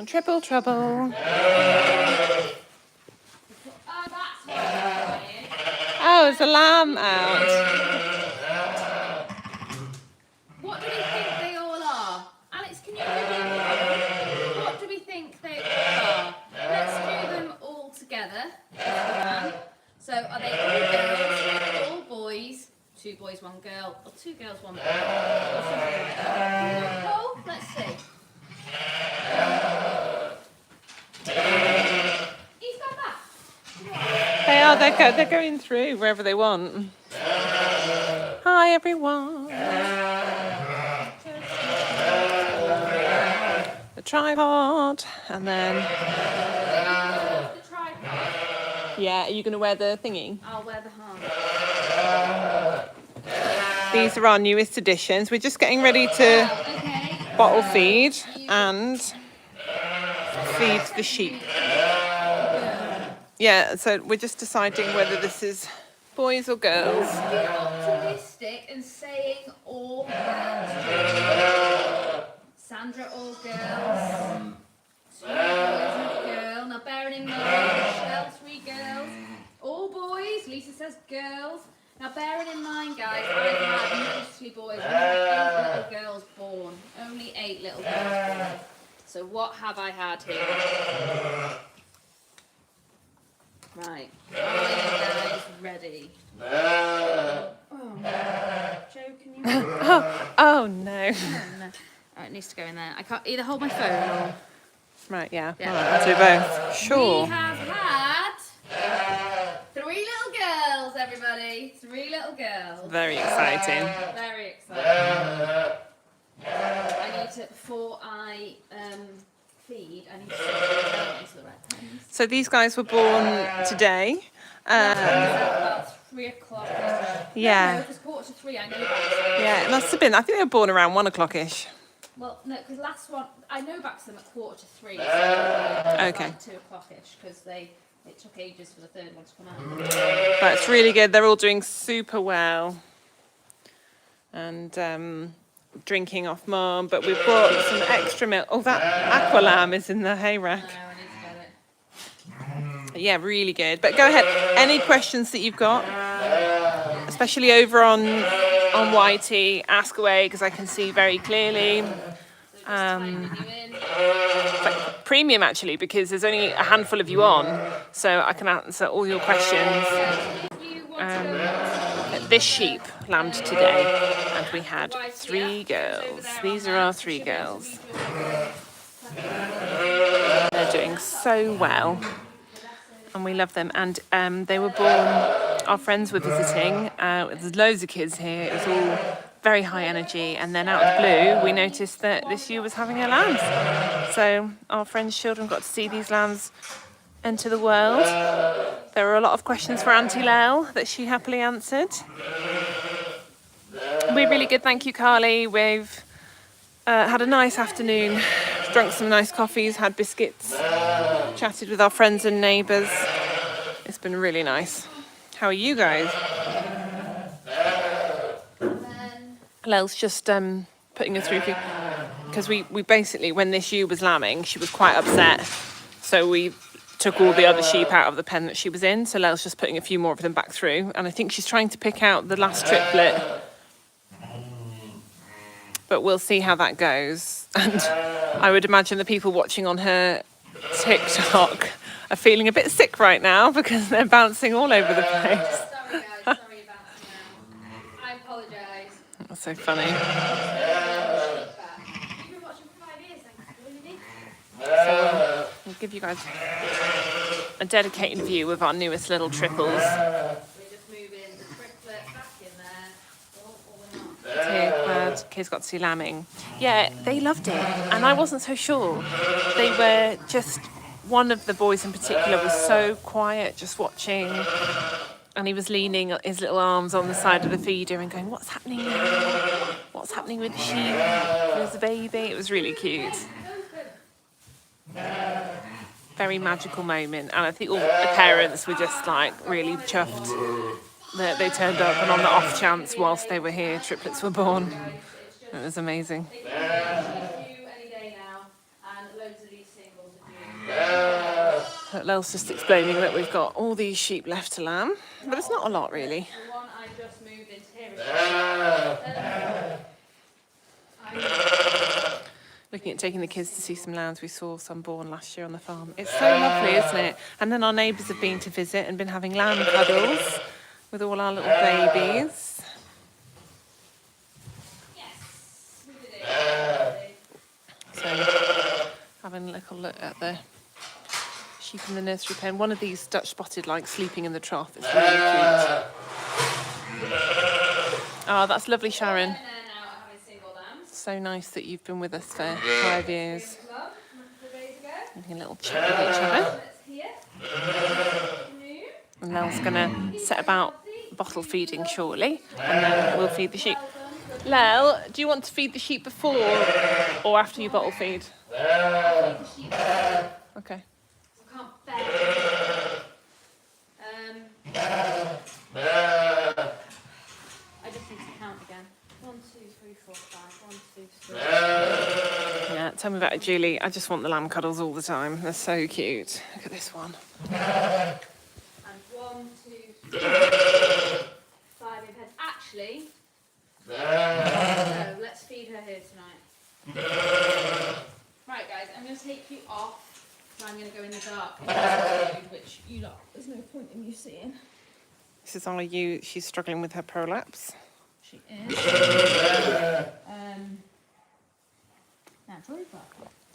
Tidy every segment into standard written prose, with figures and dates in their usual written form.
Triple trouble. Oh, it's a lamb out. What do we think they all are? Alex, can you repeat? What do we think they all are? Let's do them all together. So are they all girls, all boys, 2 boys, 1 girl, or 2 girls, 1 boy? Or something like that. Oh, let's see. He's gone back. They are. They're going through wherever they want. Hi, everyone. The tripod, and then. The tripod. Yeah, are you going to wear the thingy? I'll wear the harness. These are our newest additions. We're just getting ready to bottle feed and feed the sheep. Yeah, so we're just deciding whether this is boys or girls. Be optimistic and saying all girls. Sandra, all girls. 2 boys and a girl. Now bearing in mind, Michelle, 3 girls. All boys. Lisa says girls. Now bearing in mind, guys, I've had mostly boys. I've had 8 little girls born. Only 8 little girls born. So what have I had here? Right. Are you guys ready? Oh, Joe, can you? Oh no. Oh, it needs to go in there. I can't either hold my phone or. Right, yeah. Yeah. All right, I'll do both. Sure. We have had 3 little girls, everybody. 3 little girls. Very exciting. Very exciting. I need to, before I feed, I need to sit down into the red pens. So these guys were born today. About 3 o'clock. Yeah. No, it was 2:45. I know that. Yeah, it must have been. I think they were born around 1 o'clock-ish. Well, no, because last one, I know back to them at 2:45. So Okay. like 2 o'clock-ish, because it took ages for the 3rd one to come out. But it's really good. They're all doing super well. And drinking off mum. But we've brought some extra milk. Oh, that aqua lamb is in the hay rack. No, I need to get it. Yeah, really good. But go ahead. Any questions that you've got, especially over on YT, ask away because I can see very clearly. It's like premium actually because there's only a handful of you on, so I can answer all your questions. This sheep lambed today, and we had 3 girls. These are our 3 girls. They're doing so well. And we love them. And they were born, our friends were visiting. There's loads of kids here. It was all very high energy. And then out of the blue, we noticed that this ewe was having her lambs. So our friends' children got to see these lambs enter the world. There were a lot of questions for Auntie Lel that she happily answered. We're really good, thank you, Carly. We've had a nice afternoon, drunk some nice coffees, had biscuits, chatted with our friends and neighbours. It's been really nice. How are you guys? Lel's just putting her through because we basically, when this ewe was lambing, she was quite upset. So we took all the other sheep out of the pen that she was in. So Lel's just putting a few more of them back through. And I think she's trying to pick out the last triplet. But we'll see how that goes. And I would imagine the people watching on her TikTok are feeling a bit sick right now because they're bouncing all over the place. Sorry guys, sorry about that now. I apologise. That's so funny. You've been watching for 5 years, thanks for doing it. So we'll give you guys a dedicated view of our newest little triples. We're just moving the triplet back in there. Or we're not. Kids got to see lambing. Yeah, they loved it, and I wasn't so sure. They were just, one of the boys in particular was so quiet, just watching, and he was leaning his little arms on the side of the feeder and going, "What's happening now? What's happening with the sheep? There's a baby." It was really cute. Very magical moment, and I think all the parents were just like really chuffed that they turned up, and on the off chance whilst they were here triplets were born. It was amazing. Any day now, and loads of these singles are doing. Lel's just explaining that we've got all these sheep left to lamb, but it's not a lot really. The one I just moved into here is Looking at taking the kids to see some lambs. We saw some born last year on the farm. It's so lovely, isn't it? And then our neighbours have been to visit and been having lamb cuddles with all our little babies. yes, we did it. So having a little look at the sheep in the nursery pen. One of these Dutch spotted like sleeping in the trough. It's really cute. Oh, that's lovely, Sharon. And then now having single lambs. So nice that you've been with us for 5 years. Love, a couple of days ago. Having a little chat with each other. That's here. New. And Lel's going to set about bottle feeding shortly, and then we'll feed the sheep. Lel, do you want to feed the sheep before or after you bottle feed? The sheep. Okay. I can't bear. I just need to count again. 1, 2, 3, 4, 5. 1, 2, 3. Yeah, tell me about it, Julie. I just want the lamb cuddles all the time. They're so cute. Look at this one. And 1, 2, 3, 5 in bed. Actually, no, let's feed her here tonight. Right, guys, I'm going to take you off. So I'm going to go in the dark, which you lot, there's no point in you seeing. This is only you. She's struggling with her prolapse. She is. Naturally, but.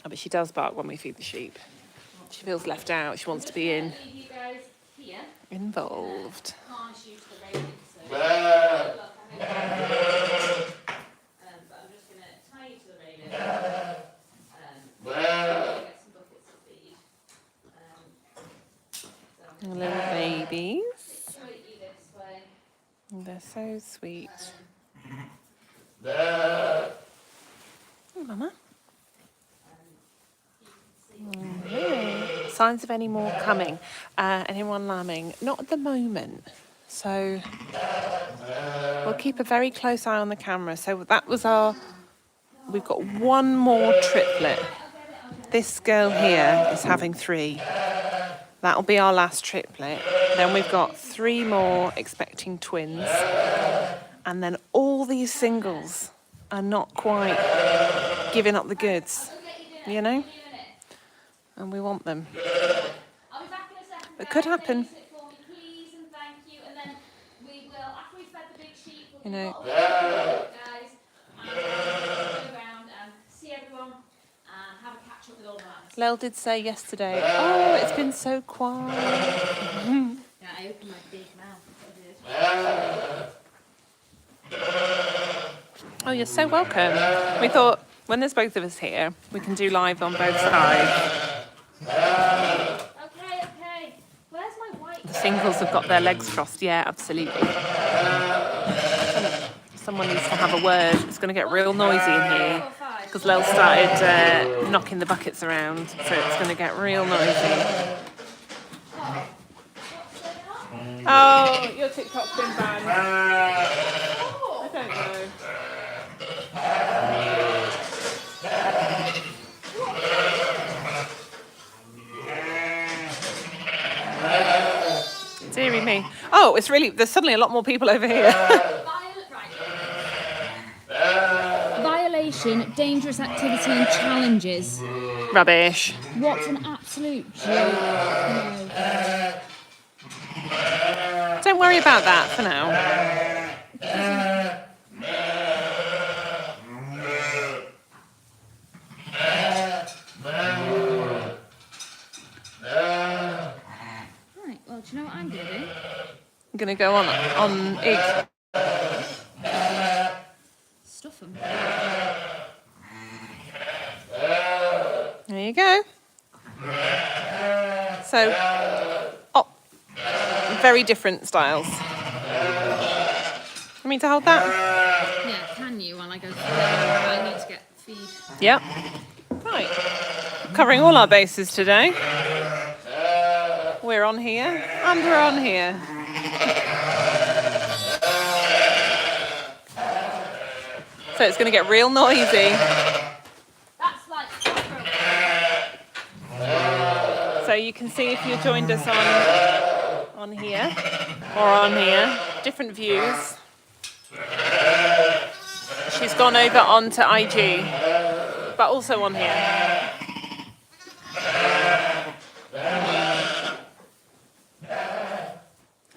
Oh, but she does bark when we feed the sheep. She feels left out. She wants to be Leave you guys here. involved. Harness you to the railing, so. Look, but I'm just going to tie you to the railing. Get some buckets of feed. Little babies. Show you this way. They're so sweet. Oh, Mama. Oh, signs of any more coming? Anyone lambing? Not at the moment. So we'll keep a very close eye on the camera. So that was we've got one more triplet. This girl here is having 3. That'll be our last triplet. Then we've got 3 more expecting twins. And then all these singles are not quite giving up the goods, you know? And we want them. I'll be back in a second. It could happen. Please and thank you. And then we will, after we've fed the big sheep, You know. guys, and go around and see everyone and have a catch up with all the lambs. Lel did say yesterday, oh, it's been so quiet. Yeah, I opened my big mouth. I did. Oh, you're so welcome. We thought, when there's both of us here, we can do live on both sides. Okay. Where's my white? The singles have got their legs crossed. Yeah, absolutely. Someone needs to have a word. It's going to get real noisy in here because Lel started knocking the buckets around, so it's going to get real noisy. Oh, your TikTok's been banned. I don't know. Deary me. Oh, it's really, there's suddenly a lot more people over here. Violation, dangerous activity and challenges. Rubbish. What an absolute joke. Don't worry about that for now. Right, well, do you know what I'm going to do? I'm going to go on egg. Stuff them. There you go. So, very different styles. You mean to hold that? Yeah, can you while I go through? I need to get feed. Yep. Right. Covering all our bases today. We're on here and we're on here. So it's going to get real noisy. That's like So you can see if you joined us on here or on here, different views. She's gone over onto IG, but also on here.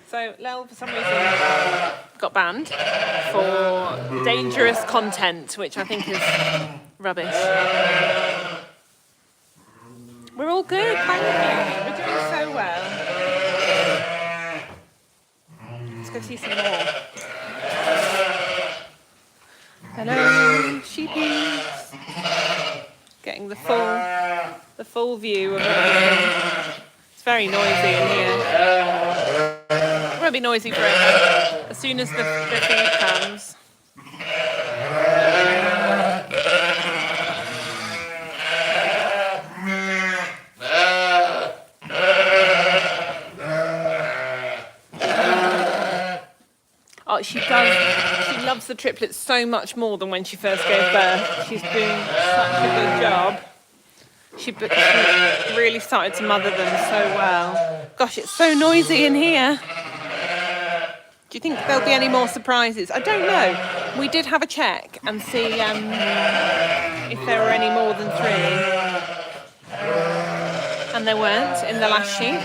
So Lel, for some reason, got banned for dangerous content, which I think is rubbish. We're all good, thank you. We're doing so well. Let's go see some more. Hello, sheepies. Getting the full view of everything. It's very noisy in here. It won't be noisy forever. As soon as the feed comes. Oh, she loves the triplets so much more than when she first gave birth. She's doing such a good job. She really started to mother them so well. Gosh, it's so noisy in here. Do you think there'll be any more surprises? I don't know. We did have a check and see if there were any more than 3. And there weren't in the last sheet.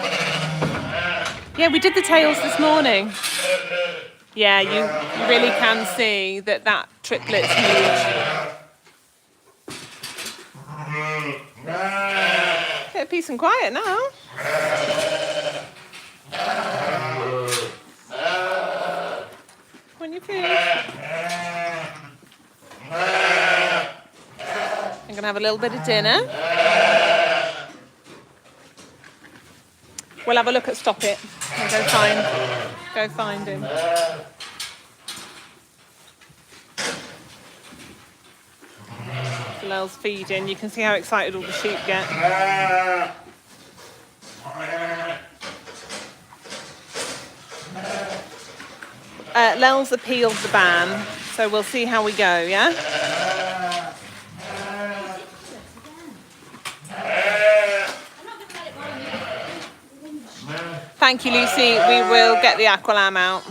Yeah, we did the tails this morning. Yeah, you really can see that triplet's huge. Bit of peace and quiet now. When you finish. I'm gonna have a little bit of dinner. We'll have a look at Stop It and go find him. Lel's feeding. You can see how excited all the sheep get. Lel's appealed the ban, so we'll see how we go, yeah? Thank you, Lucy. We will get the aqualam out.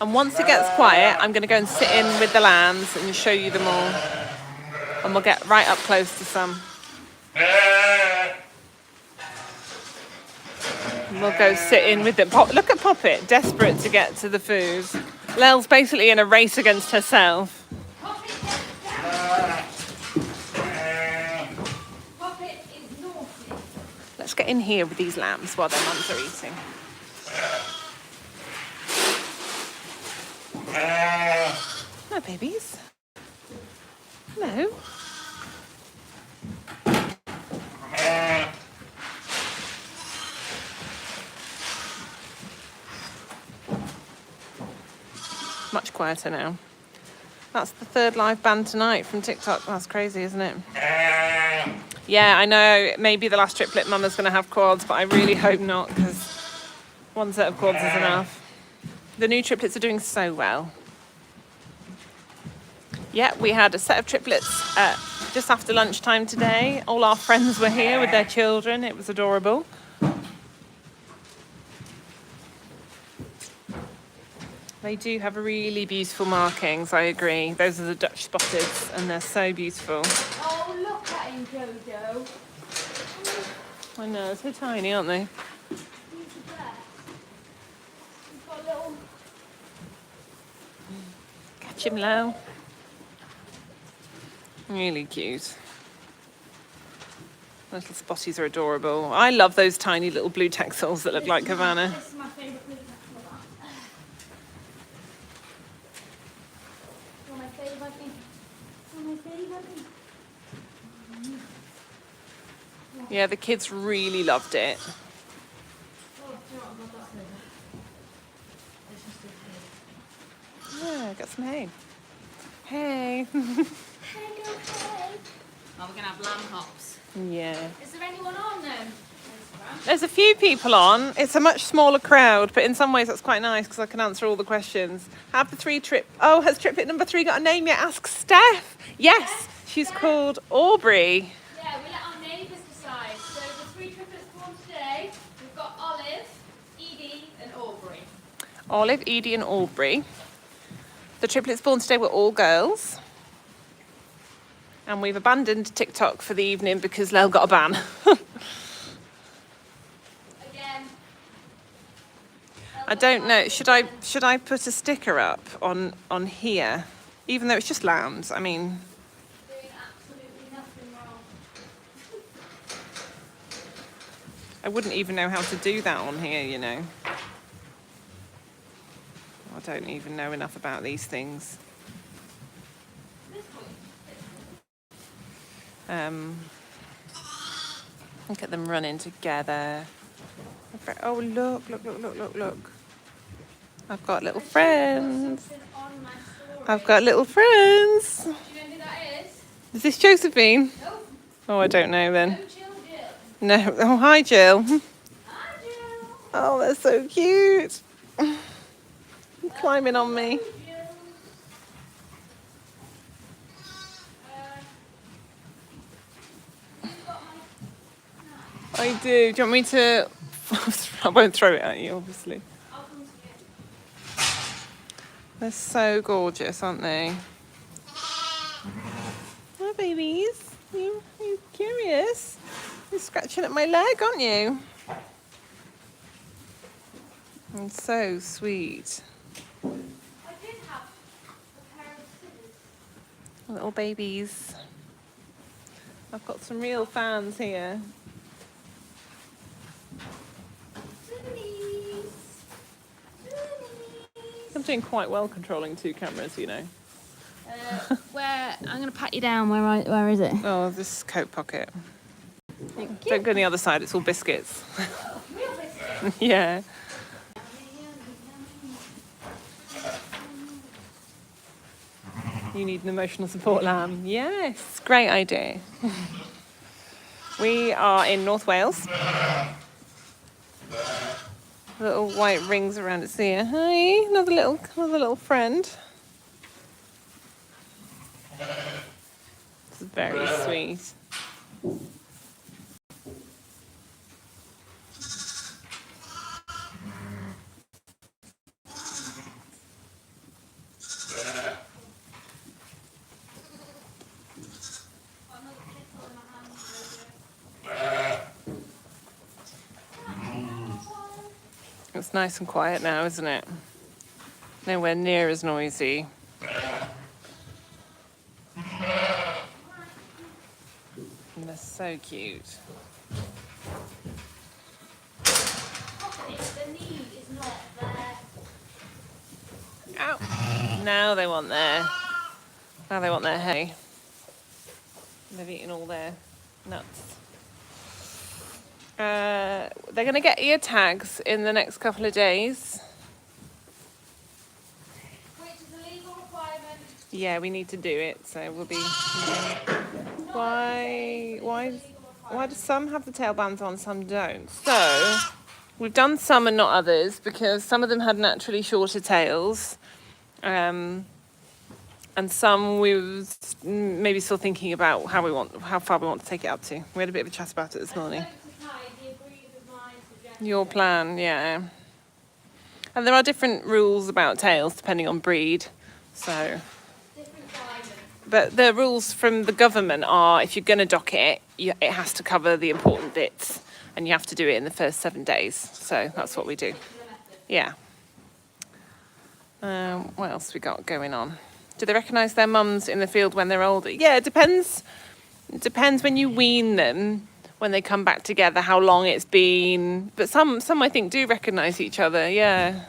And once it gets quiet, I'm going to go and sit in with the lambs and show you them all. And we'll get right up close to some. And we'll go sit in with them. Look at Poppet, desperate to get to the food. Lel's basically in a race against herself. Poppet is naughty. Let's get in here with these lambs while their mums are eating. Hello, babies. Hello. Much quieter now. That's the 3rd live ban tonight from TikTok. That's crazy, isn't it? Yeah, I know. Maybe the last triplet mama's going to have quads, but I really hope not, because one set of quads is enough. The new triplets are doing so well. Yeah, we had a set of triplets just after lunchtime today. All our friends were here with their children. It was adorable. They do have really beautiful markings, I agree. Those are the Dutch spotteds, and they're so beautiful. Oh, look at him, Jojo. I know, so tiny, aren't they? He's the best. He's got a little... Catch him, Lau. Really cute. Little spotties are adorable. I love those tiny little blue texels that look like Havana. This is my favourite blue texel. You're my favourite thing. You're my favourite thing. Yeah, the kids really loved it. Oh, do you know what? I've got that over. Yeah, got some hay. Hey. Oh, we're going to have lamb hops. Yeah. Is there anyone on then? There's a few people on. It's a much smaller crowd, but in some ways that's quite nice because I can answer all the questions. Have the 3 Oh, has triplet number 3 got a name yet? Ask Steph. Yes, she's called Aubrey. Yeah, Olive, Edie and Aubrey. The triplets born today were all girls. And we've abandoned TikTok for the evening because Lel got a ban. Again. I don't know. Should I put a sticker up on here? Even though it's just lambs. I mean, Doing absolutely nothing wrong. I wouldn't even know how to do that on here, you know. I don't even know enough about these things. Look at them running together. Oh, look. I've got little friends. Something on my story. I've got little friends. Do you know who that is? Is this Josephine? No. Oh, I don't know then. No, Jill. No. Oh, hi, Jill. Hi, Jill. Oh, they're so cute. Climbing on me. I do. Do you want me to... I won't throw it at you, obviously. They're so gorgeous, aren't they? Hi, babies. You curious? You're scratching at my leg, aren't you? And so sweet. I did have a pair of scissors. Little babies. I've got some real fans here. I'm doing quite well controlling two cameras, you know. Where I'm gonna pat you down. Where is it? Oh, this coat pocket. Thank you. Don't go on the other side, it's all biscuits. Real biscuit. Yeah. You need an emotional support lamb. Yes, great idea. We are in North Wales. Little white rings around its ear. Hi, another little friend. This is very sweet. It's nice and quiet now, isn't it? Nowhere near as noisy. And they're so cute. The need is not there. Ow! Now they want their hay. They've eaten all their nuts. They're going to get ear tags in the next couple of days. Which is a legal requirement. Yeah, we need to do it, so we'll be... Why do some have the tail bands on, some don't? So, we've done some and not others, because some of them had naturally shorter tails. And some we was maybe still thinking about how far we want to take it up to. We had a bit of a chat about it this morning. Your plan, yeah. And there are different rules about tails depending on breed. So, but the rules from the government are if you're going to dock it, it has to cover the important bits, and you have to do it in the first 7 days. So that's what we do. Yeah. What else we got going on? Do they recognise their mums in the field when they're older? Yeah, it depends. It depends when you wean them. When they come back together, how long it's been. But some I think do recognise each other, yeah.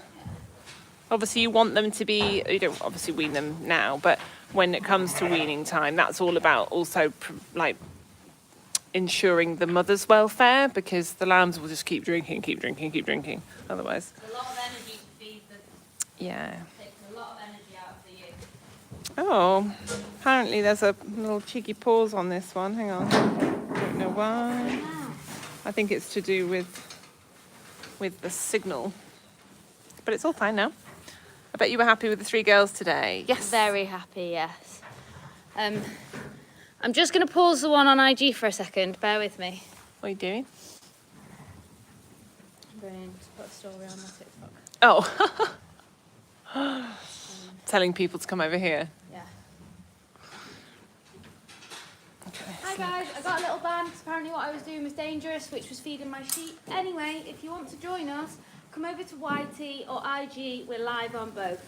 Obviously you want them to be, you don't obviously wean them now, but when it comes to weaning time, that's all about also like ensuring the mother's welfare, because the lambs will just keep drinking otherwise. It's a lot of energy to feed them. Yeah. It takes a lot of energy out of the ear. Oh, apparently there's a little cheeky pause on this one. Hang on. Don't know why. I think it's to do with the signal. But it's all fine now. I bet you were happy with the 3 girls today. Yes. Very happy, yes. I'm just going to pause the one on IG for a second. Bear with me. What are you doing? I'm going to put a story on my TikTok. Oh. Telling people to come over here. Yeah. Okay. Hi guys, I got a little ban because apparently what I was doing was dangerous, which was feeding my sheep. Anyway, if you want to join us, come over to YT or IG. We're live on both.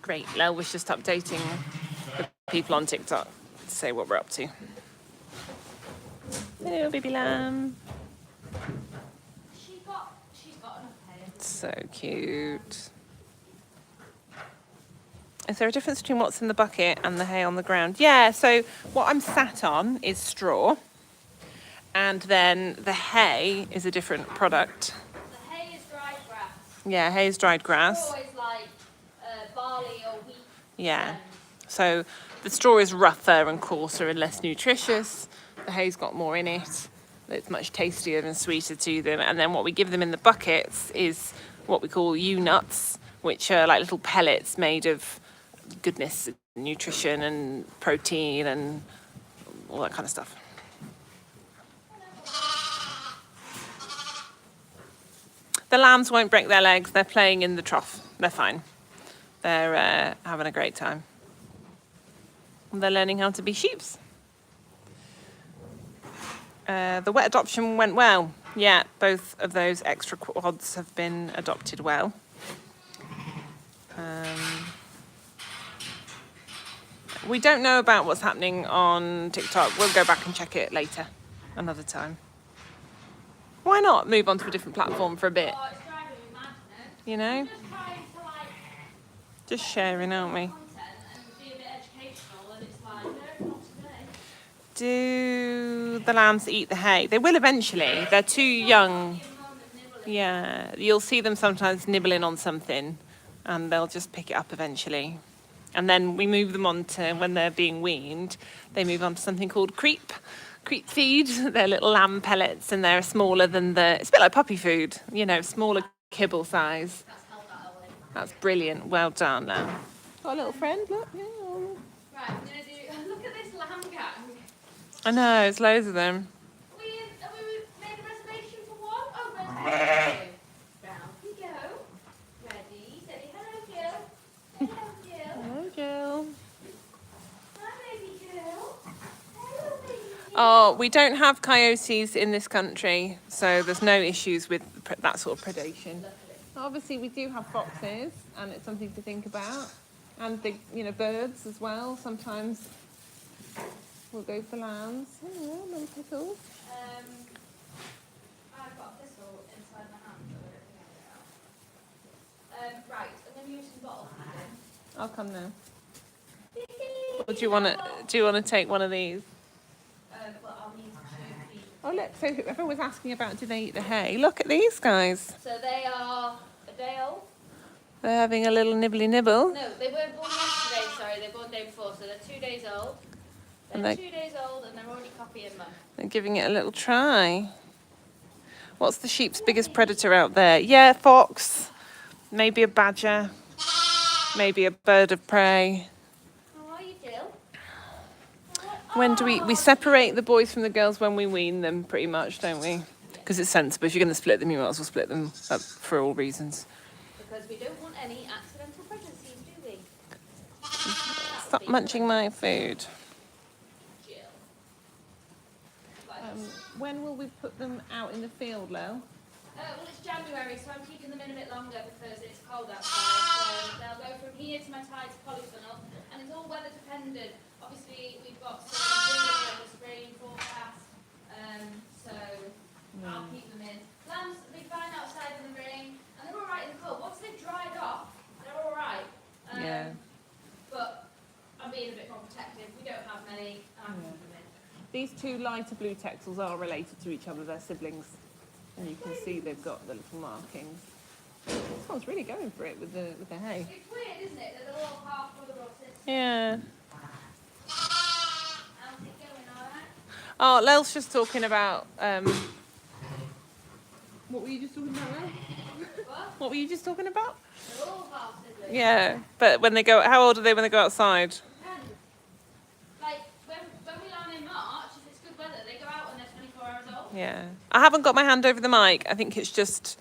Great. Lel was just updating the people on TikTok to say what we're up to. Hello, baby lamb. She's got enough hair. So cute. Is there a difference between what's in the bucket and the hay on the ground? Yeah, so what I'm sat on is straw. And then the hay is a different product. The hay is dried grass. Yeah, hay is dried grass. Straw is like barley or wheat. Yeah. So the straw is rougher and coarser and less nutritious. The hay's got more in it. It's much tastier and sweeter to them. And then what we give them in the buckets is what we call U-nuts, which are like little pellets made of goodness, nutrition and protein and all that kind of stuff. The lambs won't break their legs. They're playing in the trough. They're fine. They're having a great time. And they're learning how to be sheeps. The wet adoption went well. Yeah, both of those extra quads have been adopted well. We don't know about what's happening on TikTok. We'll go back and check it later, another time. Why not move on to a different platform for a bit? Oh, it's driving me mad, no? You know? Just trying to like Just sharing, aren't we? content and be a bit educational, and it's like, no, not today. Do the lambs eat the hay? They will eventually. They're too young. Yeah, you'll see them sometimes nibbling on something and they'll just pick it up eventually. And then we move them on to, when they're being weaned, they move on to something called creep feed. They're little lamb pellets and they're smaller than it's a bit like puppy food, you know, smaller kibble size. That's brilliant. Well done, lamb. Got a little friend, look. Yeah. Right, I'm going to do, look at this lamb gang. I know, there's loads of them. Have we made a reservation for one? Oh, reservation. Round we go. Ready, steady. Hello, Jill. Hello, Jill. Hello, Jill. Hi, baby Jill. Hello, baby Jill. Oh, we don't have coyotes in this country, so there's no issues with that sort of predation. Obviously, we do have foxes, and it's something to think about. And the, birds as well. Sometimes we'll go for lambs. Hello, little pickles. I've got a thistle inside my hand, so I don't think I'll get it out. Right, I'm going to use some bottle feeding. I'll come now. Or do you want to take one of these? But I'll need to feed. Oh, look. So everyone was asking about, do they eat the hay? Look at these guys. So they are a day old. They're having a little nibbly nibble. No, they weren't born yesterday, sorry, they were born the day before, so they're 2 days old. They're 2 days old and they're already copying mum. They're giving it a little try. What's the sheep's biggest predator out there? Yeah, fox. Maybe a badger. Maybe a bird of prey. How are you, Jill? When do we separate the boys from the girls when we wean them, pretty much, don't we? Because it's sensible. If you're going to split them, you might as well split them up for all reasons. Because we don't want any accidental pregnancies, do we? Stop munching my food. Jill. When will we put them out in the field, Lil? Well, it's January, so I'm keeping them in a bit longer because it's cold outside. So they'll go from here to my tied polytunnel, and it's all weather dependent. Obviously, we've got some rain forecast, so I'll keep them in. Lambs, they fine outside in the rain, and they're all right in the cold. Once they've dried off, they're all right. Yeah. But I'm being a bit more protective. We don't have many, and I'm keeping them in. These two lighter blue texels are related to each other. They're siblings. And you can see they've got the little markings. This one's really going for it with the hay. It's weird, isn't it, that they're all half brother or sister? Yeah. How's it going, alright? Oh, Lel's just talking about... What were you just talking about, Lel? What? What were you just talking about? They're all half siblings. Yeah, but when they go... How old are they when they go outside? Like, when we land in March, if it's good weather, they go out when they're 24 hours old. Yeah. I haven't got my hand over the mic. I think it's just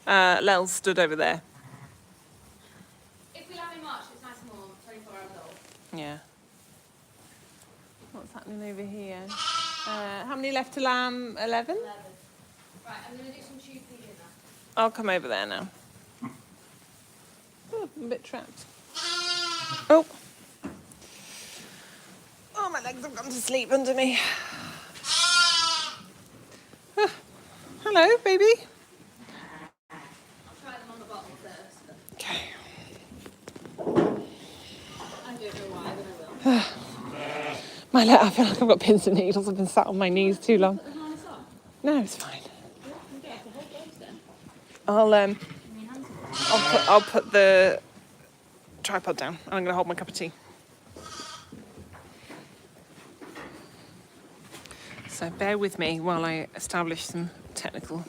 Lel stood over there. If we have in March, it's nice and warm, 24 hours old. Yeah. What's happening over here? How many left to lamb? 11? 11. Right, I'm going to do some tube feeding now. I'll come over there now. Oh, I'm a bit trapped. Oh. Oh, my legs have gone to sleep under me. Oh, hello, baby. I'll try them on the bottom first. Okay. I don't know why, but I will. I feel like I've got pins and needles. I've been sat on my knees too long. Put the harness on. No, it's fine. Yeah, you don't have to hold those then. I'll I mean, hands are I'll put the tripod down. I'm going to hold my cup of tea. So bear with me while I establish some technical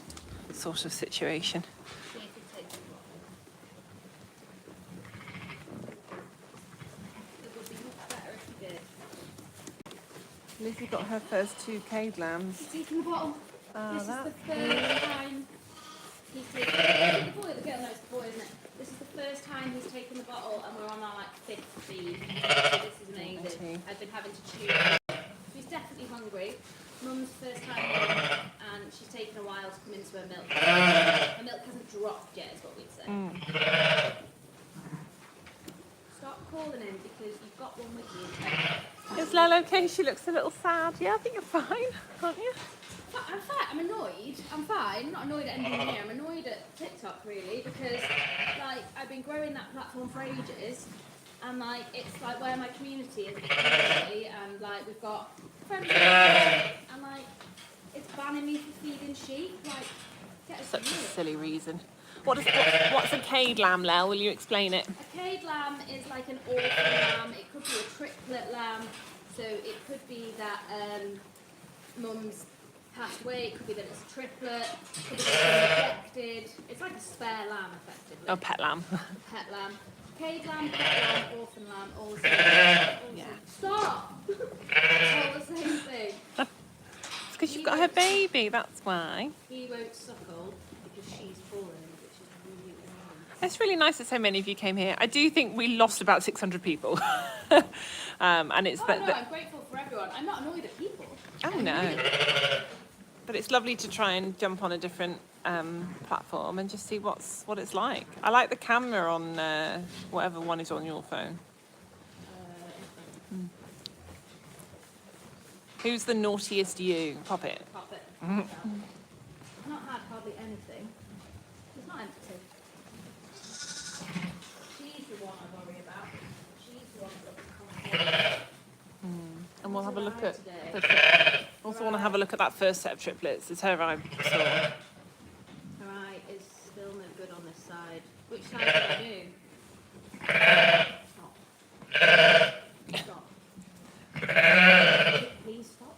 sort of situation. See if you take them off. It would be much better if you did. Lizzie got her first 2 cage lambs. He's taking the bottle. Oh, This is that's the first time he's taken. Is it the boy? The girl? No, it's the boy, isn't it? This is the first time he's taken the bottle, and we're on our like 5th feed. So this is amazing. I've been having to chew. She's definitely hungry. Mum's first time home, and she's taken a while to come into her milk. Her milk hasn't dropped yet, is what we'd say. Stop calling him because you've got one with you. Is Lel okay? She looks a little sad. Yeah, I think you're fine, aren't you? I'm fine. I'm annoyed. I'm fine. I'm not annoyed at anything here. I'm annoyed at TikTok really because like I've been growing that platform for ages, and like it's like where my community is, and like we've got friends, and like it's banning me from feeding sheep. Like, get us Such a real. silly reason. What's a cage lamb, Lel? Will you explain it? A cage lamb is like an orphan lamb. It could be a triplet lamb. So it could be that mum's passed away. It could be that it's a triplet. It could be that it's been rejected. It's like a spare lamb, effectively. Oh, pet lamb. Pet lamb. Cage lamb, pet lamb, orphan lamb, all the same. Yeah. Stop! All the same thing. It's because you've got her baby, that's why. He won't suckle because she's fallen, which is really annoying. It's really nice that so many of you came here. I do think we lost about 600 people. And it's Oh, no, I'm grateful for everyone. I'm not annoyed at people. Oh, no. But it's lovely to try and jump on a different platform and just see what it's like. I like the camera on whatever one is on your phone. Who's the naughtiest you? Pop it. Pop it. I've not had hardly anything. It's not empty. She's the one I worry about. She's the one that looks confident. And we'll have a look at Today. also want to have a look at that first set of triplets. It's her I saw. Her eye is still no good on this side. Which side did I do? Stop. Stop. Please stop.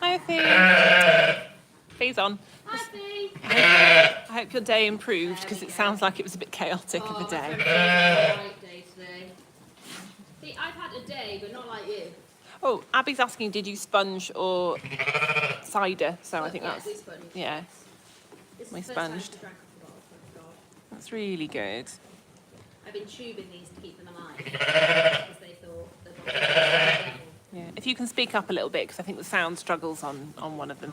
Hi, Fee. Fee's on. Hi, Fee. I hope your day improved because it sounds like it was a bit chaotic of a day. Right day today. See, I've had a day, but not like you. Oh, Abby's asking, did you sponge or cider? So I think Yeah, that's we sponged. yeah, This is we the first time sponged. she drank off the bottle, thank God. that's really good. I've been tubing these to keep them alive because they thought the bottle was Yeah, if you can speak up a little bit because I think the sound struggles on one of them.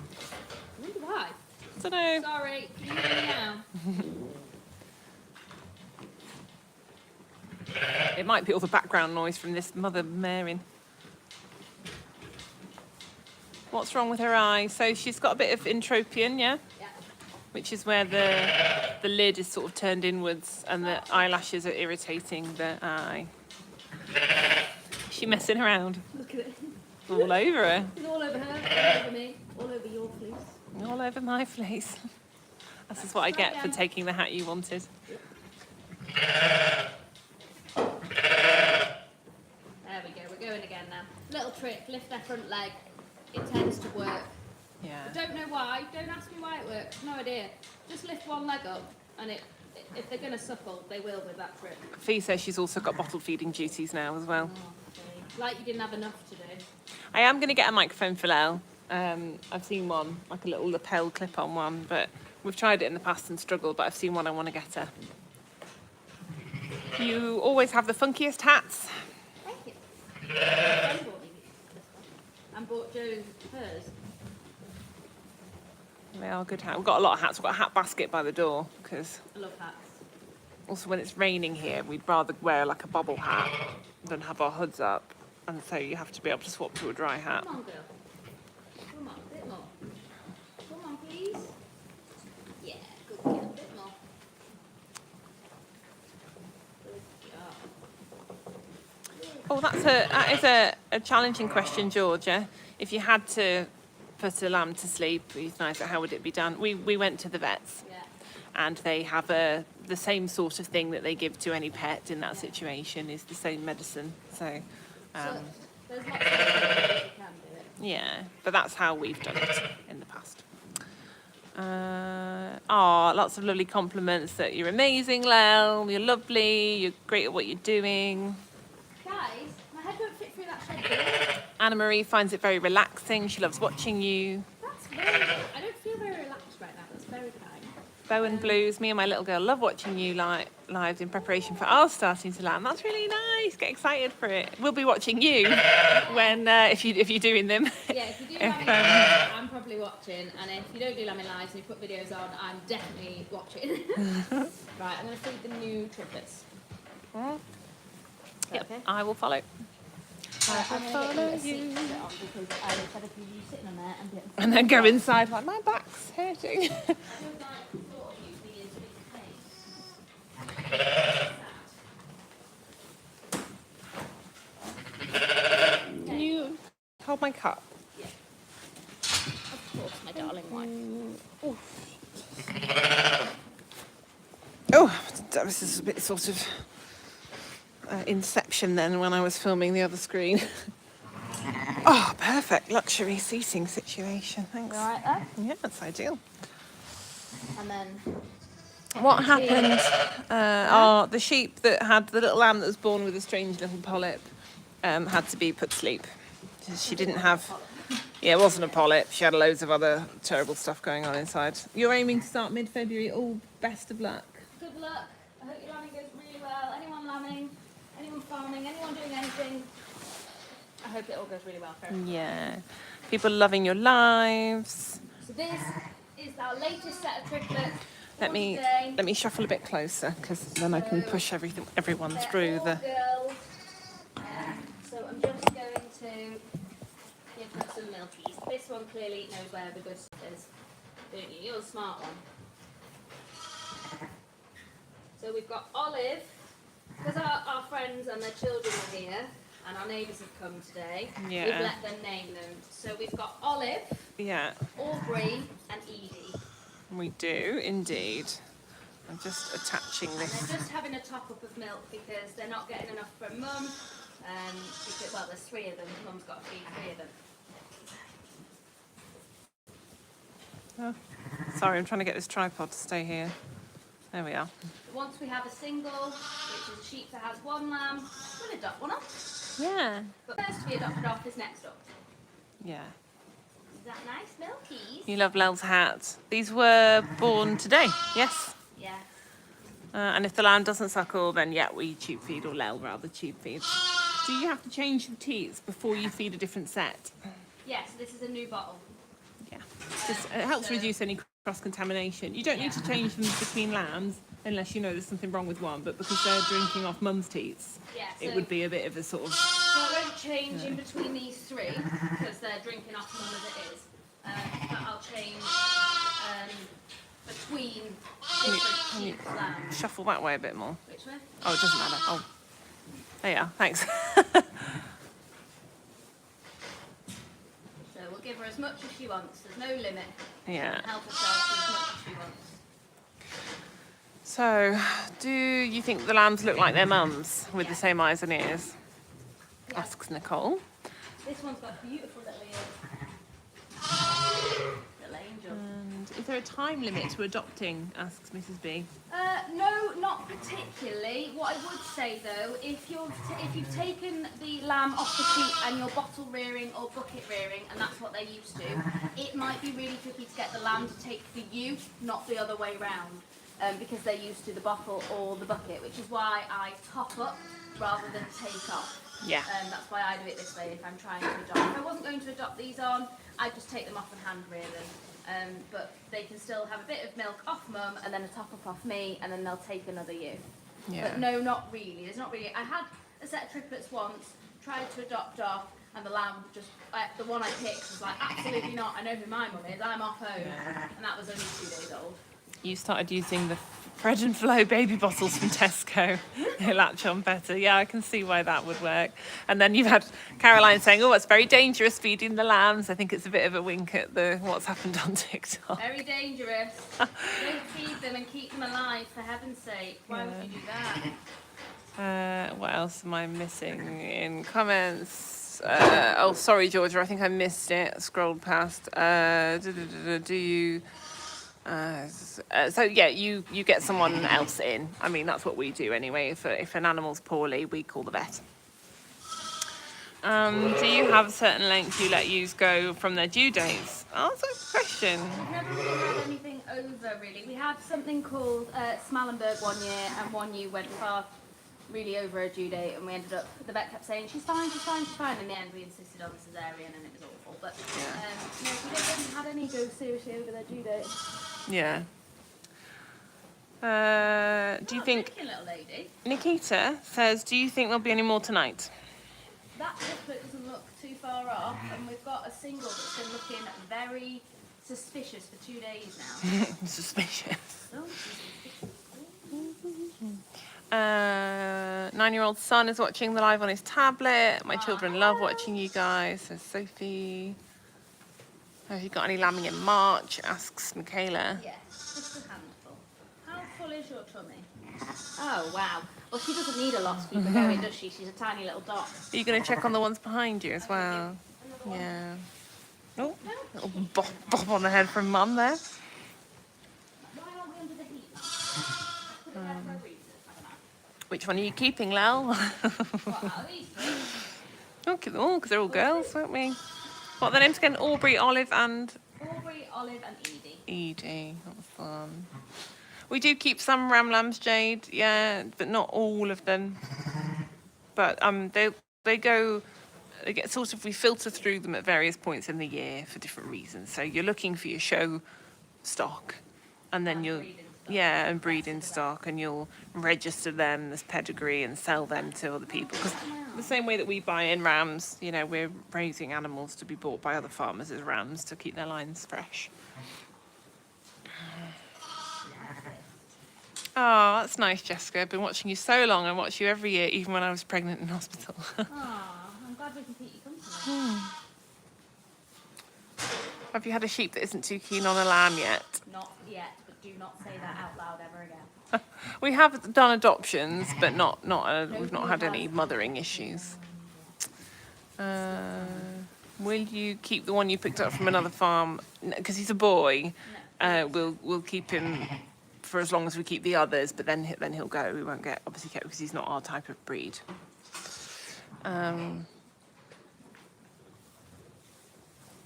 I wonder why. I don't know. Sorry, can you hear me now? It might be all the background noise from this mother maring. What's wrong with her eye? So she's got a bit of entropion, yeah? Yeah. Which is where the lid is sort of turned inwards and the eyelashes are irritating the eye. Is she messing around? Look at it. All over her. It's all over her, all over me, all over your fleece. All over my fleece. This is what I get for taking the hat you wanted. There we go, we're going again now. Little trick, lift their front leg. It tends to work. Yeah. I don't know why, don't ask me why it works, no idea. Just lift one leg up and if they're going to suckle, they will with that trick. Fee says she's also got bottle feeding duties now as well. Oh, silly. Like you didn't have enough to do. I am going to get a microphone for Lel. I've seen one, like a little lapel clip-on one, but we've tried it in the past and struggled, but I've seen one I want to get her. You always have the funkiest hats. Thank you. I bought me this one. And bought Jo hers. They are good hats. We've got a lot of hats. We've got a hat basket by the door, because I love hats. also when it's raining here, we'd rather wear like a bobble hat than have our hoods up. And so you have to be able to swap to a dry hat. Come on, girl. Come on, a bit more. Come on, please. Yeah, good girl. A bit more. Good job. Oh, that is a challenging question, Georgia. If you had to put a lamb to sleep, euthanize it, how would it be done? We went to the vets, Yeah. and they have the same sort of thing that they give to any pet in that situation is the same medicine. So, So, there's lots of ways you can do it. yeah, but that's how we've done it in the past. Lots of lovely compliments that you're amazing, Lel. You're lovely. You're great at what you're doing. Guys, my head won't fit through that shed. Anna Marie finds it very relaxing. She loves watching you. That's very good. I don't feel very relaxed right now. That's very kind. Bowen Blues, me and my little girl love watching you live in preparation for ours starting to land. That's really nice. Get excited for it. We'll be watching you when if you're doing them. Yeah, if you do lambing lives, I'm probably watching, and if you don't do lambing lives and you put videos on, I'm definitely watching. Right, I'm going to feed the new triplets. Yep, Okay. I will follow. I'm going to get you a seat to sit on because I'm fed up of you sitting on there and getting. And then go inside like my back's hurting. I would like thought of you being big face. Can you hold my cup? Yeah. Of course, my darling wife. Oh, this is a bit sort of Inception then when I was filming the other screen. Oh, perfect luxury seating situation. Thanks. You all right there? Yeah, that's ideal. And then What happened? The sheep that had the little lamb that was born with a strange little polyp had to be put to sleep. She didn't have. Yeah, it wasn't a polyp. She had loads of other terrible stuff going on inside. You're aiming to start mid-February. All best of luck. good luck. I hope your lambing goes really well. Anyone lambing, anyone farming, anyone doing anything, I hope it all goes really well for everyone. Yeah. People loving your lives. So this is our latest set of triplets. Let me shuffle a bit closer because then I can push everyone through the. Girls. So I'm just going to give her some milkies. This one clearly knows where the good stuff is, don't you? You're the smart one. So we've got Olive, because our friends and their children are here, and our neighbours have come today. Yeah. We've let them name them. So we've got Olive, Yeah, Aubrey, and Edie. we do indeed. I'm just attaching And this. they're just having a top up of milk because they're not getting enough from Mum. Because, well, there's 3 of them. Mum's got to feed 3 of them. Oh, sorry, I'm trying to get this tripod to stay here. There we are. Once we have a single, which is a sheep that has 1 lamb, we'll adopt one off. Yeah. But first to be adopted off is next up. Yeah. Is that nice, milkies? You love Lel's hat. These were born today. Yes. Yeah. And if the lamb doesn't suckle, then yeah, we tube feed, or Lel rather tube feeds. Do you have to change the teats before you feed a different set? Yeah, so this is a new bottle. Yeah. It helps reduce any cross-contamination. You don't need to change them between lambs unless you know there's something wrong with one, but because they're drinking off mum's teats, Yeah, so it would be a bit of a sort of... So I won't change in between these 3 because they're drinking off Mum as it is. But I'll change between different can you- sheep lambs. Shuffle that way a bit more. Which way? Oh, it doesn't matter. Oh, there you are. Thanks. So we'll give her as much as she wants. There's no limit. Yeah. Help herself to as much as she wants. So, do you think the lambs look like their mums with the same eyes and ears? Yeah. Asks Nicole. This one's got beautiful little ears. Little angel. And is there a time limit to adopting? Asks Mrs. B. No, not particularly. What I would say though, if you've taken the lamb off the sheep and you're bottle rearing or bucket rearing, and that's what they're used to, it might be really tricky to get the lamb to take the ewe, not the other way round, because they're used to the bottle or the bucket, which is why I top up rather than take off. Yeah. That's why I do it this way if I'm trying to adopt. If I wasn't going to adopt these on, I'd just take them off and hand rear them. But they can still have a bit of milk off mum and then a top up off me, and then they'll take another ewe. Yeah. But no, not really. There's not really. I had a set of triplets once, tried to adopt off, and the lamb just, the one I picked was like, absolutely not. I know who my mum is. I'm off home. And that was only 2 days old. You started using the Fred and Flo baby bottles from Tesco. They latch on better. Yeah, I can see why that would work. And then you've had Caroline saying, oh, it's very dangerous feeding the lambs. I think it's a bit of a wink at what's happened on TikTok. Very dangerous. Don't feed them and keep them alive, for heaven's sake. Why would you do that? What else am I missing in comments? Sorry, Georgia, I think I missed it. Scrolled past. Do you... so yeah, you get someone else in. I mean, that's what we do anyway. If an animal's poorly, we call the vet. Do you have a certain length you let ewes go from their due dates? Oh, that's a good question. We've never really had anything over, really. We had something called Smallenberg 1 year, and one ewe went far really over her due date, and we ended up, the vet kept saying, she's fine, she's fine, she's fine. In the end, we insisted on the cesarean, and it was awful. But no, we haven't had any go seriously over their due date. Yeah. Do you think... Thinking, little lady. Nikita says, do you think there'll be any more tonight? That triplet doesn't look too far off, and we've got a single that's been looking very suspicious for 2 days now. Suspicious. Oh, 9-year-old son is watching the live on his tablet. My children love watching you guys, says Sophie. Have you got any lambing in March? Asks Michaela. yes, just a handful. How full is your tummy? Oh, wow. Well, she doesn't need a lot to keep her going, does she? She's a tiny little dot. Are you going to check on the ones behind you as well? Yeah. Oh, little bop on the head from Mum there. Why aren't we under the heat? Put it there for a reason. I don't know. Which one are you keeping, Lel? What, out of these three? Oh, keep them all, because they're all girls, weren't we? What are their names again? Aubrey, Olive and... Aubrey, Olive and Edie. Edie, that was fun. We do keep some ram lambs, Jade, yeah, but not all of them. But they get sort of, we filter through them at various points in the year for different reasons. So you're looking for your show stock, and then you'll... Yeah, and breeding stock, and you'll register them as pedigree and sell them to other people. Because the same way that we buy in rams, you know, we're raising animals to be bought by other farmers as rams to keep their lines fresh. Oh, that's nice, Jessica. I've been watching you so long. I watch you every year, even when I was pregnant in hospital. Aw, I'm glad we can keep you company. Have you had a sheep that isn't too keen on a lamb yet? Not yet, but do not say that out loud ever again. We have done adoptions, but we've not had any mothering issues. Will you keep the one you picked up from another farm? Because he's a boy. We'll keep him for as long as we keep the others, but then he'll go. We won't get obviously kept because he's not our type of breed.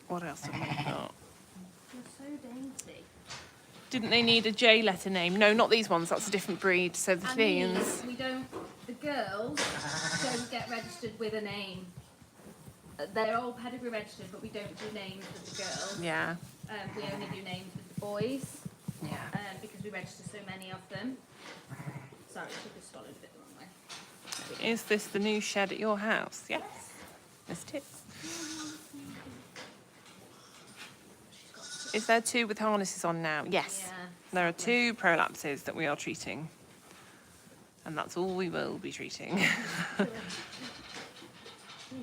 What else have we got? You're so dainty. Didn't they need a J letter name? No, not these ones. That's a different breed. So the And Fiends. these, the girls don't get registered with a name. They're all pedigree registered, but we don't do names with the girls. Yeah. We only do names with the boys. Yeah. Because we register so many of them. Sorry, she just swallowed a bit the wrong way. Is this the new shed at your house? Yes. Yes, it is. Is there 2 with harnesses on now? Yes. Yeah. There are 2 prolapses that we are treating. And that's all we will be treating. Who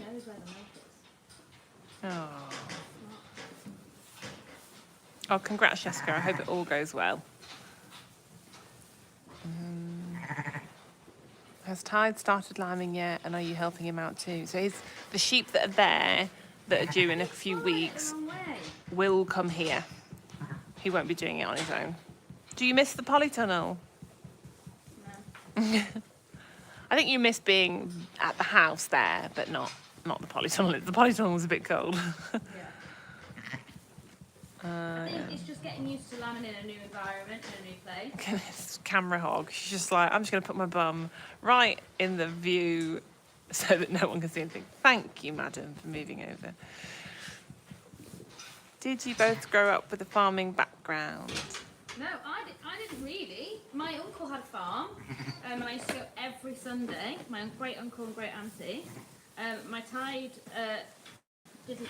knows where the milk is? Oh. Oh, congrats, Jessica. I hope it all goes well. Has Tide started lambing yet? And are you helping him out too? So the sheep that are there, that are due in a few weeks, The wrong way. will come here. He won't be doing it on his own. Do you miss the polytunnel? No. I think you miss being at the house there, but not the polytunnel. The polytunnel was a bit cold. I think it's just getting used to lambing in a new environment, in a new place. Look at this camera hog. She's just like, I'm just going to put my bum right in the view so that no one can see anything. Thank you, madam, for moving over. Did you both grow up with a farming background? No, I didn't really. My uncle had a farm, and I used to go every Sunday. My great uncle and great auntie. My tide didn't.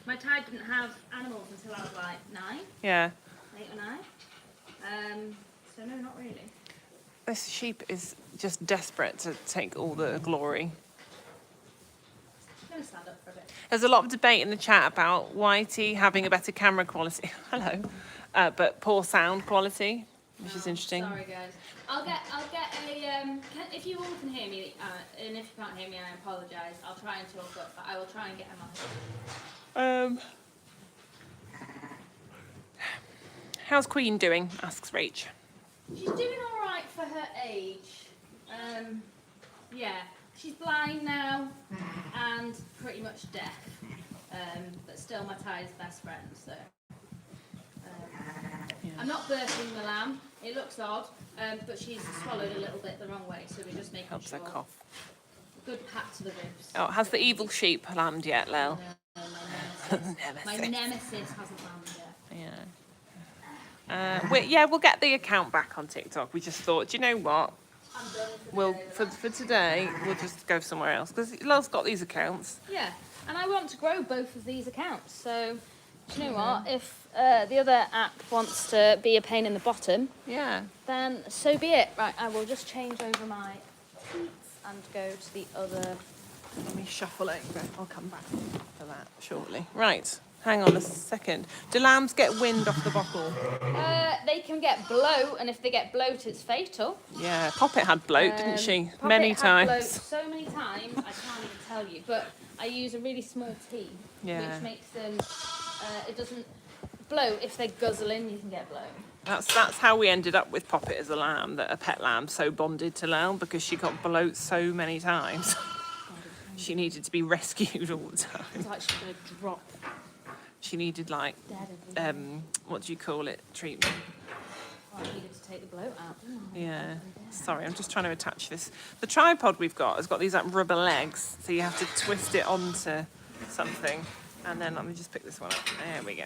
My tide didn't have animals until I was like 9. Yeah. 8 or 9. So no, not really. This sheep is just desperate to take all the glory. I'm gonna stand up for a bit. There's a lot of debate in the chat about Whitey having a better camera quality. Hello. But poor sound quality, which is interesting. Sorry guys. I'll get a if you all can hear me, and if you can't hear me, I apologise. I'll try and talk up, but I will try and get a mic. How's Queen doing? Asks Rach. She's doing all right for her age. Yeah, she's blind now and pretty much deaf. But still my Ty's best friend. So I'm not birthing the lamb. It looks odd, but she's swallowed a little bit the wrong way, so we're just making Helps sure. her cough. Good pat to the ribs. Oh, has the evil sheep lambed yet, Lel? No, my nemesis hasn't lambed yet. Yeah. We'll get the account back on TikTok. We just thought, do you know what? I'm done For today, we'll just go somewhere else because Lel's got these accounts. Yeah, and I want to grow both of these accounts. So, do you know what? If the other app wants to be a pain in the bottom, Yeah. then so be it. Right, I will just change over my seats and go to the other. Let me shuffle over. I'll come back for that shortly. Right. Hang on a second. Do lambs get wind off the bottle? They can get bloat, and if they get bloat, it's fatal. Yeah. Poppet had bloat, didn't she? Poppet Many had times. bloat so many times, I can't even tell you. But I use a really small tea, which makes them. It doesn't bloat. If they're guzzling, you can get bloat. That's how we ended up with Poppet as a lamb, a pet lamb, so bonded to Lel because she got bloat so many times. She needed to be rescued all the time. It's like she's going to drop She needed dead every what do you call it? Treatment. I needed to take the bloat out, didn't I? Yeah. Sorry, I'm just trying to attach this. The tripod we've got has got these like rubber legs, so you have to twist it onto something. And then let me just pick this one up. There we go.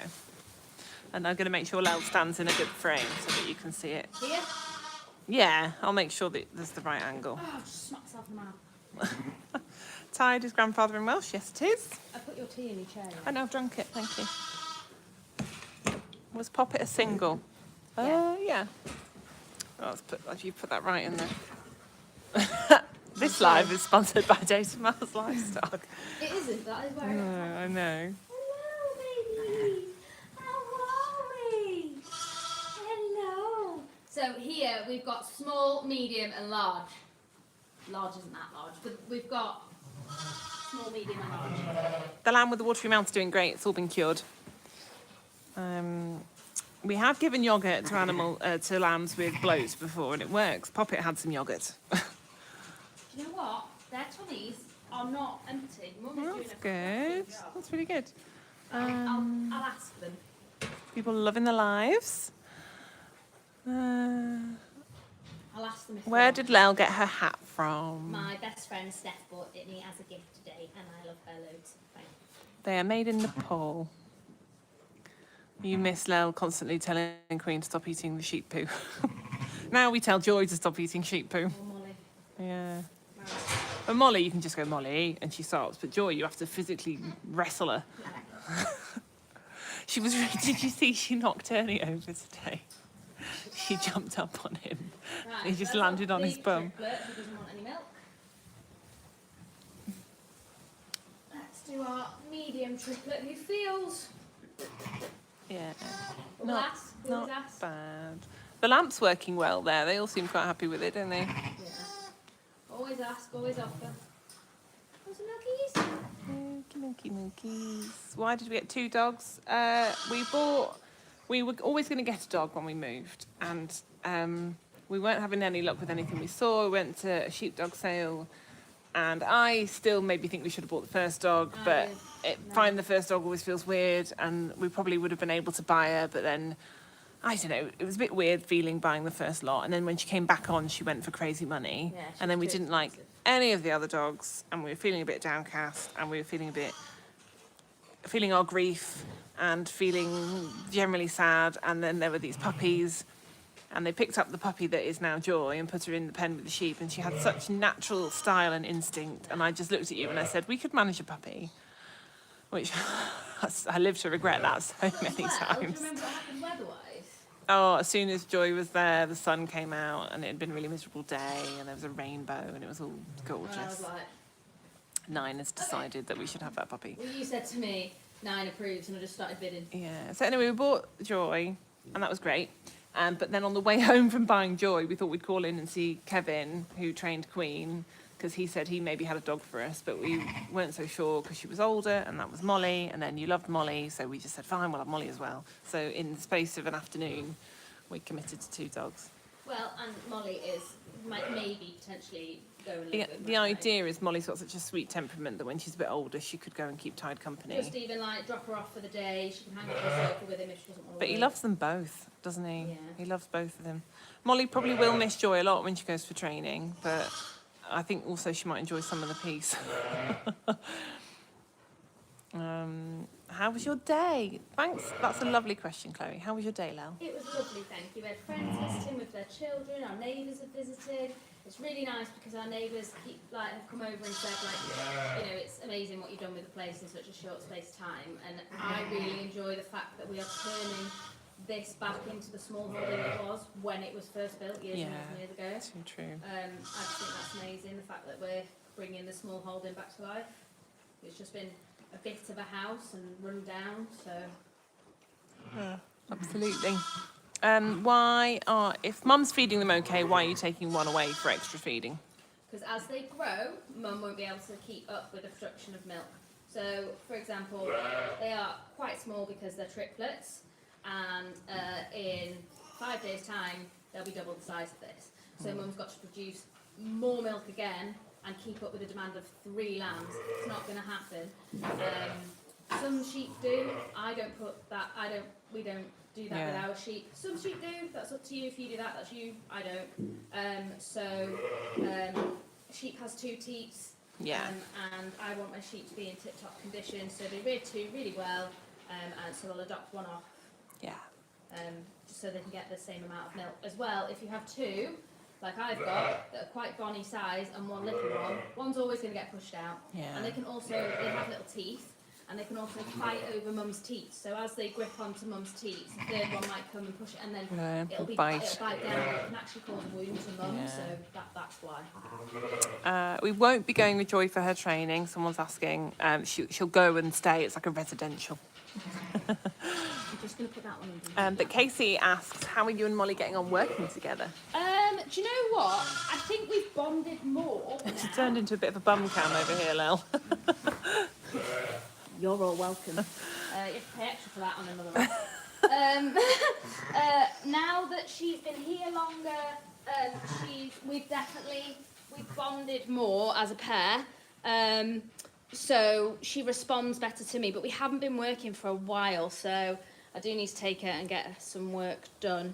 And I'm going to make sure Lel stands in a good frame so that you can see it. Here? Yeah, I'll make sure that there's the right angle. Oh, I've just smacked myself in the mouth. Tied is grandfather in Welsh? Yes, it is. I put your tea in your chair. I know, I've drunk it, thank you. Was Poppet a single? Yeah. Oh, you put that right in there. This live is sponsored by Data Miles Livestock. It isn't, that is where it is. I know. Hello, baby. How are we? Hello. So here we've got small, medium and large. Large isn't that large, but we've got small, medium and large. The lamb with the watery mouth's doing great. It's all been cured. We have given yogurt to lambs with bloats before, and it works. Poppet had some yogurt. Do you know what? Their tummies are not empty. Mum is doing That's a good. fantastic job. That's really good. I'll ask them. People loving their lives. I'll ask them if Where they did Lel get her hat from? My best friend Steph bought it me as a gift today, and I love her loads. Thank you. They are made in Nepal. You miss Lel constantly telling Queen to stop eating the sheep poo. Now we tell Joy to stop eating sheep poo. Oh, Molly. Yeah. But Molly, you can just go, Molly, and she stops. But Joy, you have to physically wrestle her. She was really, did you see she knocked Ernie over today? She jumped up on him. Right, He just let's landed look on the his bum. Triplet, who doesn't want any milk. Let's do our medium triplet who feels. Yeah. We'll ask. We'll Not ask. bad. The lamp's working well there. They all seem quite happy with it, don't they? Yeah. Always ask, always offer. Want some milkies? Monkeys. Why did we get 2 dogs? we were always going to get a dog when we moved, and we weren't having any luck with anything we saw. We went to a sheepdog sale, and I still maybe think we should have bought the first dog, but finding the first dog always feels weird, and we probably would have been able to buy her, but then, I don't know, it was a bit weird feeling buying the first lot, and then when she came back on, she went for crazy money, and then we didn't like any of the other dogs, and we were feeling a bit downcast, and we were feeling our grief, and feeling generally sad, and then there were these puppies, and they picked up the puppy that is now Joy and put her in the pen with the sheep, and she had such natural style and instinct, and I just looked at you and I said, we could manage a puppy, which I live to regret that so many times. Do you remember what happened weather-wise? Oh, as soon as Joy was there, the sun came out, and it had been a really miserable day, and there was a rainbow, and it was all gorgeous. And I was like... Nine has decided that we should have that puppy. Well, you said to me, 9 approves, and I just started bidding. Yeah, so anyway, we bought Joy, and that was great. But then on the way home from buying Joy, we thought we'd call in and see Kevin, who trained Queen, because he said he maybe had a dog for us, but we weren't so sure because she was older, and that was Molly, and then you loved Molly, so we just said, fine, we'll have Molly as well. So in the space of an afternoon, we committed to 2 dogs. Well, and Molly might maybe potentially go and live with The idea is Molly's got such a sweet temperament that when she's a bit older, she could go and keep Tide company. Just even like drop her off for the day, she can hang out on the sofa with him if she doesn't want to But he work. loves them both, doesn't he? Yeah. He loves both of them. Molly probably will miss Joy a lot when she goes for training, but I think also she might enjoy some of the peace. How was your day? Thanks. That's a lovely question, Chloe. How was your day, Lel? It was lovely, thank you. We had friends visiting with their children, our neighbours have visited. It's really nice because our neighbours have come over and said, it's amazing what you've done with the place in such a short space of time. And I really enjoy the fact that we are turning this back into the small holding it was when it was first built years and years ago. Too true. I just think that's amazing, the fact that we're bringing the small holding back to life. It's just been a bit of a house and run down, so... Absolutely. If Mum's feeding them okay, why are you taking one away for extra feeding? Because as they grow, Mum won't be able to keep up with the production of milk. So, for example, they are quite small because they're triplets, and in 5 days' time, they'll be double the size of this. So Mum's got to produce more milk again and keep up with the demand of 3 lambs. It's not going to happen. Some sheep do. We don't do that with our sheep. Some sheep do. That's up to you. If you do that, that's you. I don't. Sheep has 2 teats. Yeah. And I want my sheep to be in tip-top condition. So they rear 2 really well. And so I'll adopt 1 off. Yeah. Just so they can get the same amount of milk. As well, if you have 2, like I've got, that are quite bonny size, and 1 little one, one's always going to get pushed out. Yeah. And they have little teeth, and they can also fight over Mum's teeth. So as they grip onto Mum's teeth, the 3rd one might come and push it, and then it'll bite down. It can actually cause a wound to Mum, so that's why. We won't be going with Joy for her training. Someone's asking. She'll go and stay. It's like a residential. I'm just going to put that one under. But Casey asks, how are you and Molly getting on working together? Do you know what? I think we've bonded more. She turned into a bit of a bum cam over here, Lel. You're all welcome. You have to pay extra for that on another one. Now that she's been here longer, we've bonded more as a pair. So she responds better to me, but we haven't been working for a while, so I do need to take her and get her some work done.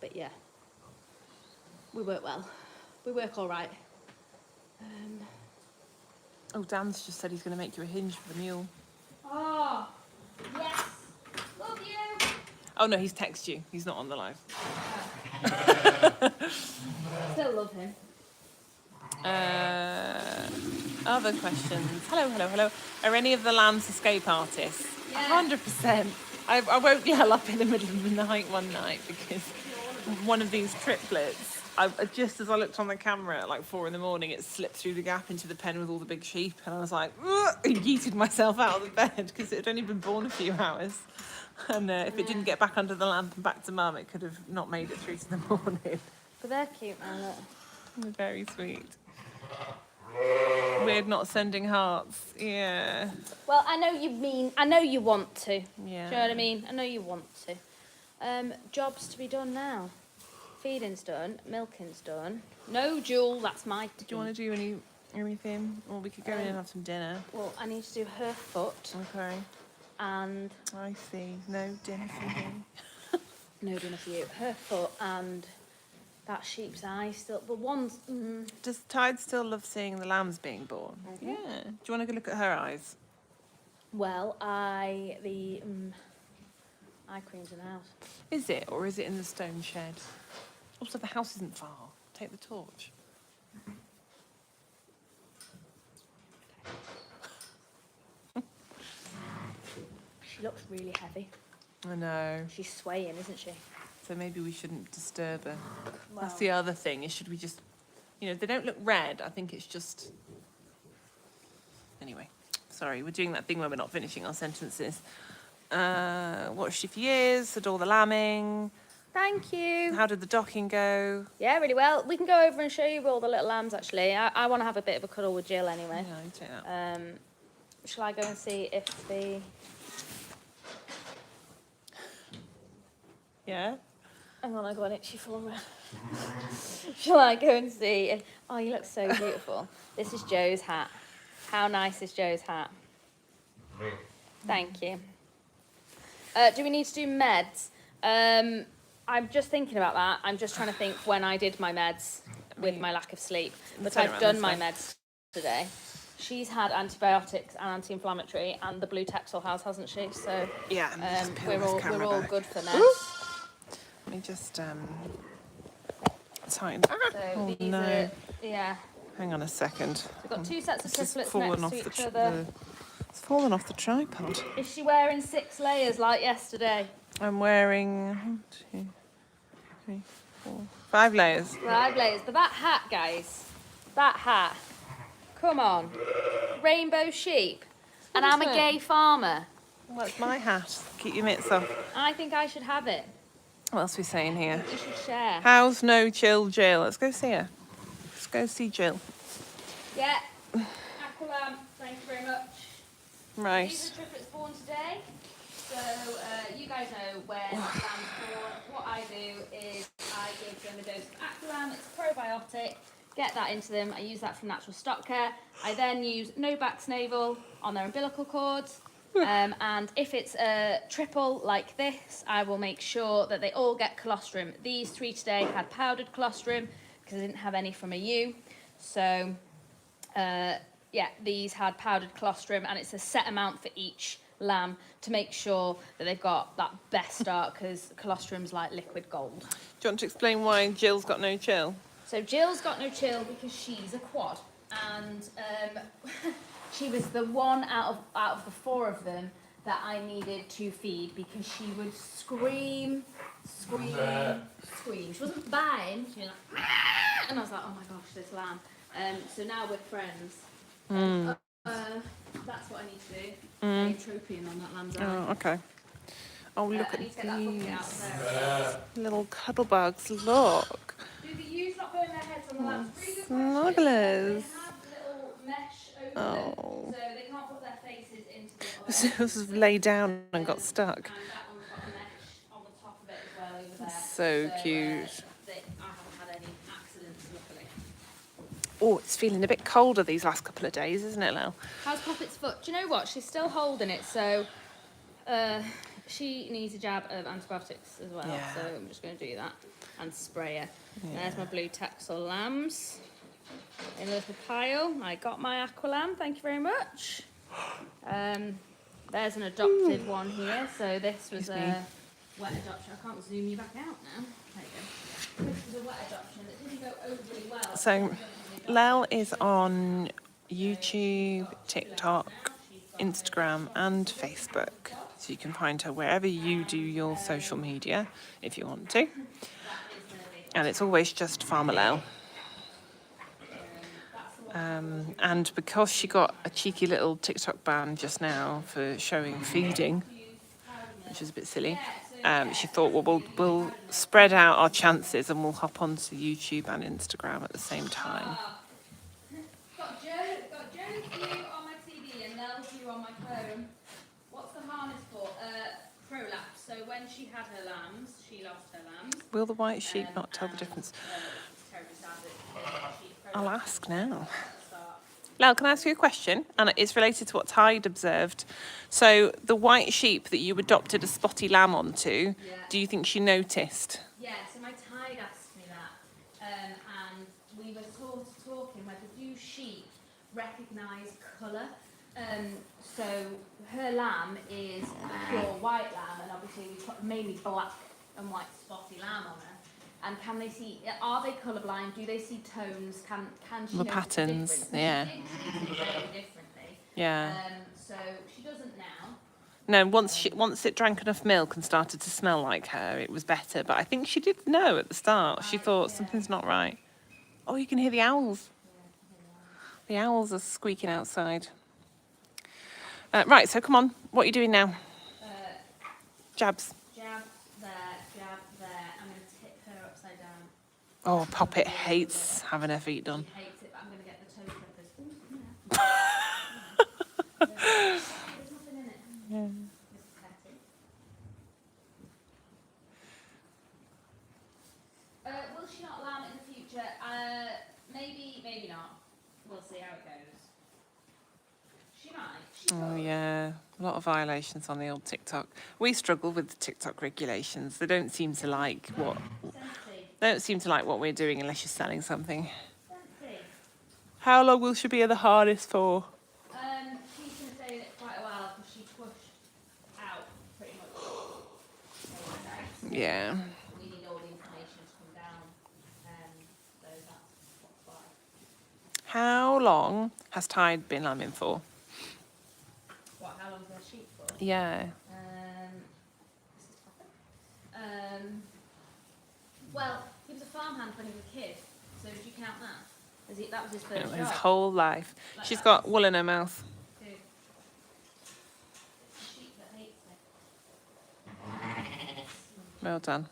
But yeah, we work well. We work all right. Oh, Dan's just said he's going to make you a hinge for the mule. Oh, yes. Love you. Oh, no, he's texted you. He's not on the live. Still love him. Other questions. Hello. Are any of the lambs escape artists? Yeah. 100%. I won't yell up in the middle of the night one night because one of these triplets, just as I looked on the camera at like 4 a.m, it slipped through the gap into the pen with all the big sheep, and I was like, ugh, I yeeted myself out of the bed because it had only been born a few hours. And if it didn't get back under the lamp and back to Mum, it could have not made it through to the morning. But they're cute, man. They're very sweet. Weird not sending hearts. Yeah. Well, I know you mean, I know you want to. Yeah. Do you know what I mean? I know you want to. Jobs to be done now. Feeding's done, milking's done. No, Jewel, that's my Do you want to do anything? Or we could go in and have some dinner. Well, I need to do her foot Okay. and... I see. No dinner for me. No dinner for you. Her foot and that sheep's eye still... The one's... Does Tide still love seeing the lambs being born? Mhm. Yeah. Do you want to go look at her eyes? Well, eye cream's in the house. Is it, or is it in the stone shed? Also, the house isn't far. Take the torch. She looks really heavy. I know. She's swaying, isn't she? So maybe we shouldn't disturb her. Well, That's the other thing, is should we just... they don't look red. I think it's just... Anyway, sorry. We're doing that thing where we're not finishing our sentences. Watched she for years, did all the lambing. thank you. How did the docking go? Yeah, really well. We can go over and show you all the little lambs, actually. I want to have a bit of a cuddle with Jill anyway. Yeah, you take that. Shall I go and see if the... Yeah? Hang on, I got an itchy forehead. Shall I go and see if... Oh, you look so beautiful. This is Joe's hat. How nice is Joe's hat? Thank you. Do we need to do meds? I'm just thinking about that. I'm just trying to think when I did my meds with my lack of sleep. But Turn I've around done this my way. meds today. She's had antibiotics and anti-inflammatory, and the blue Texel hasn't she? So Yeah, let me just peel we're this all camera back. good for meds. Let me just tighten. So these are, yeah. Hang on a second. We've got two sets of It's just triplets fallen next off to the each other. It's fallen off the tripod. Is she wearing 6 layers like yesterday? I'm wearing 1, 2, 3, 4, 5 layers. 5 layers. But that hat, guys, that hat. Come on. Rainbow sheep. And I'm a isn't gay farmer. Well, it's my hat. Keep your mitts off. I think I should have it. What else are we saying here? We should share. How's no chill Jill? Let's go see her. Let's go see Jill. Yeah. Aqualam, thank you very much. Right. These are triplets born today. So you guys know when lamb's born. What I do is I give them a dose of Aqualam. It's probiotic. Get that into them. I use that from Natural Stock Care. I then use no back navel on their umbilical cords. And if it's a triple like this, I will make sure that they all get colostrum. These 3 today had powdered colostrum because I didn't have any from a ewe. So, yeah, these had powdered colostrum, and it's a set amount for each lamb to make sure that they've got that best start, because colostrum's like liquid gold. Do you want to explain why Jill's got no chill? So Jill's got no chill because she's a quad, and she was the one out of the 4 of them that I needed to feed, because she would scream. She wasn't buying. She was like, and I was like, oh my gosh, this lamb. So now we're friends. That's what I need to do. Tropium on that lamb's eye. Oh, okay. Oh, look I need to at get that bucket out these there. little cuddle bugs. Look. Do the ewes not burn their heads on the lambs? Pretty good Snugglers. question. They have little mesh over them, Oh. so they can't put their faces into the This was laid down and got stuck. And that one's got a mesh on the top of it as well over there. So cute. I haven't had any accidents, luckily. Oh, it's feeling a bit colder these last couple of days, isn't it, Lil? How's Poppet's foot? Do you know what? She's still holding it, so she needs a jab of antibiotics as well. Yeah. So I'm just going to do that and spray her. Yeah. There's my blue Texel lambs in a little pile. I got my Aqualam, thank you very much. There's an adopted one here. So this was a wet adoption. I can't zoom you back out now. There you go. This was a wet adoption that didn't go overly well. So, Lel is on YouTube, TikTok, Instagram and Facebook. So you can find her wherever you do your social media, if you want to. And it's always just Farmer Lel. And because she got a cheeky little TikTok ban just now for showing feeding, which is a bit silly, she thought, well, we'll spread out our chances and we'll hop onto YouTube and Instagram at the same time. Got Joe she had her lambs. She lost her lambs. Will the white sheep not tell the difference? It's terribly sad that she I'll ask now. at the start. Lel, can I ask you a question? And it's related to what Tide observed. So the white sheep that you adopted a spotty lamb onto, Yeah. do you think she noticed? Yeah, so my Tide asked me that, and we were sort of talking whether do sheep recognise colour. So her lamb is a pure white lamb, and obviously we've got mainly black and white spotty lamb on her. And can they see? Are they colourblind? Do they see tones? Can she The notice patterns, difference? yeah. She did treat it very differently. Yeah. So she doesn't now. No, once it drank enough milk and started to smell like her, it was better. But I think she did know at the start. She thought something's not right. Oh, you can hear the owls. The owls are squeaking outside. Right, so come on. What are you doing now? Jabs. Jab there, jab there. I'm going to tip her upside down. Oh, Poppet hates having her feet done. She hates it, but I'm going to get the toe clippers. Ooh, yeah. There's nothing in it. Yeah. Just petty. Will she not lamb in the future? Maybe, maybe not. We'll see how it goes. She might. She Oh, could. yeah. A lot of violations on the old TikTok. We struggle with the TikTok regulations. They don't seem to like what we're doing unless you're selling something. Sensei. How long will she be in the harness for? She's going to stay in it quite a while because she pushed out pretty much. Yeah. We need all the information to come down. So that's why. How long has Tide been lambing for? What? How long's her sheep for? Yeah. This is topic. Well, he was a farmhand when he was a kid. So did you count that? That was his first His job. whole life. Like She's that. got wool in her mouth. Dude. It's a sheep that hates it. Well done.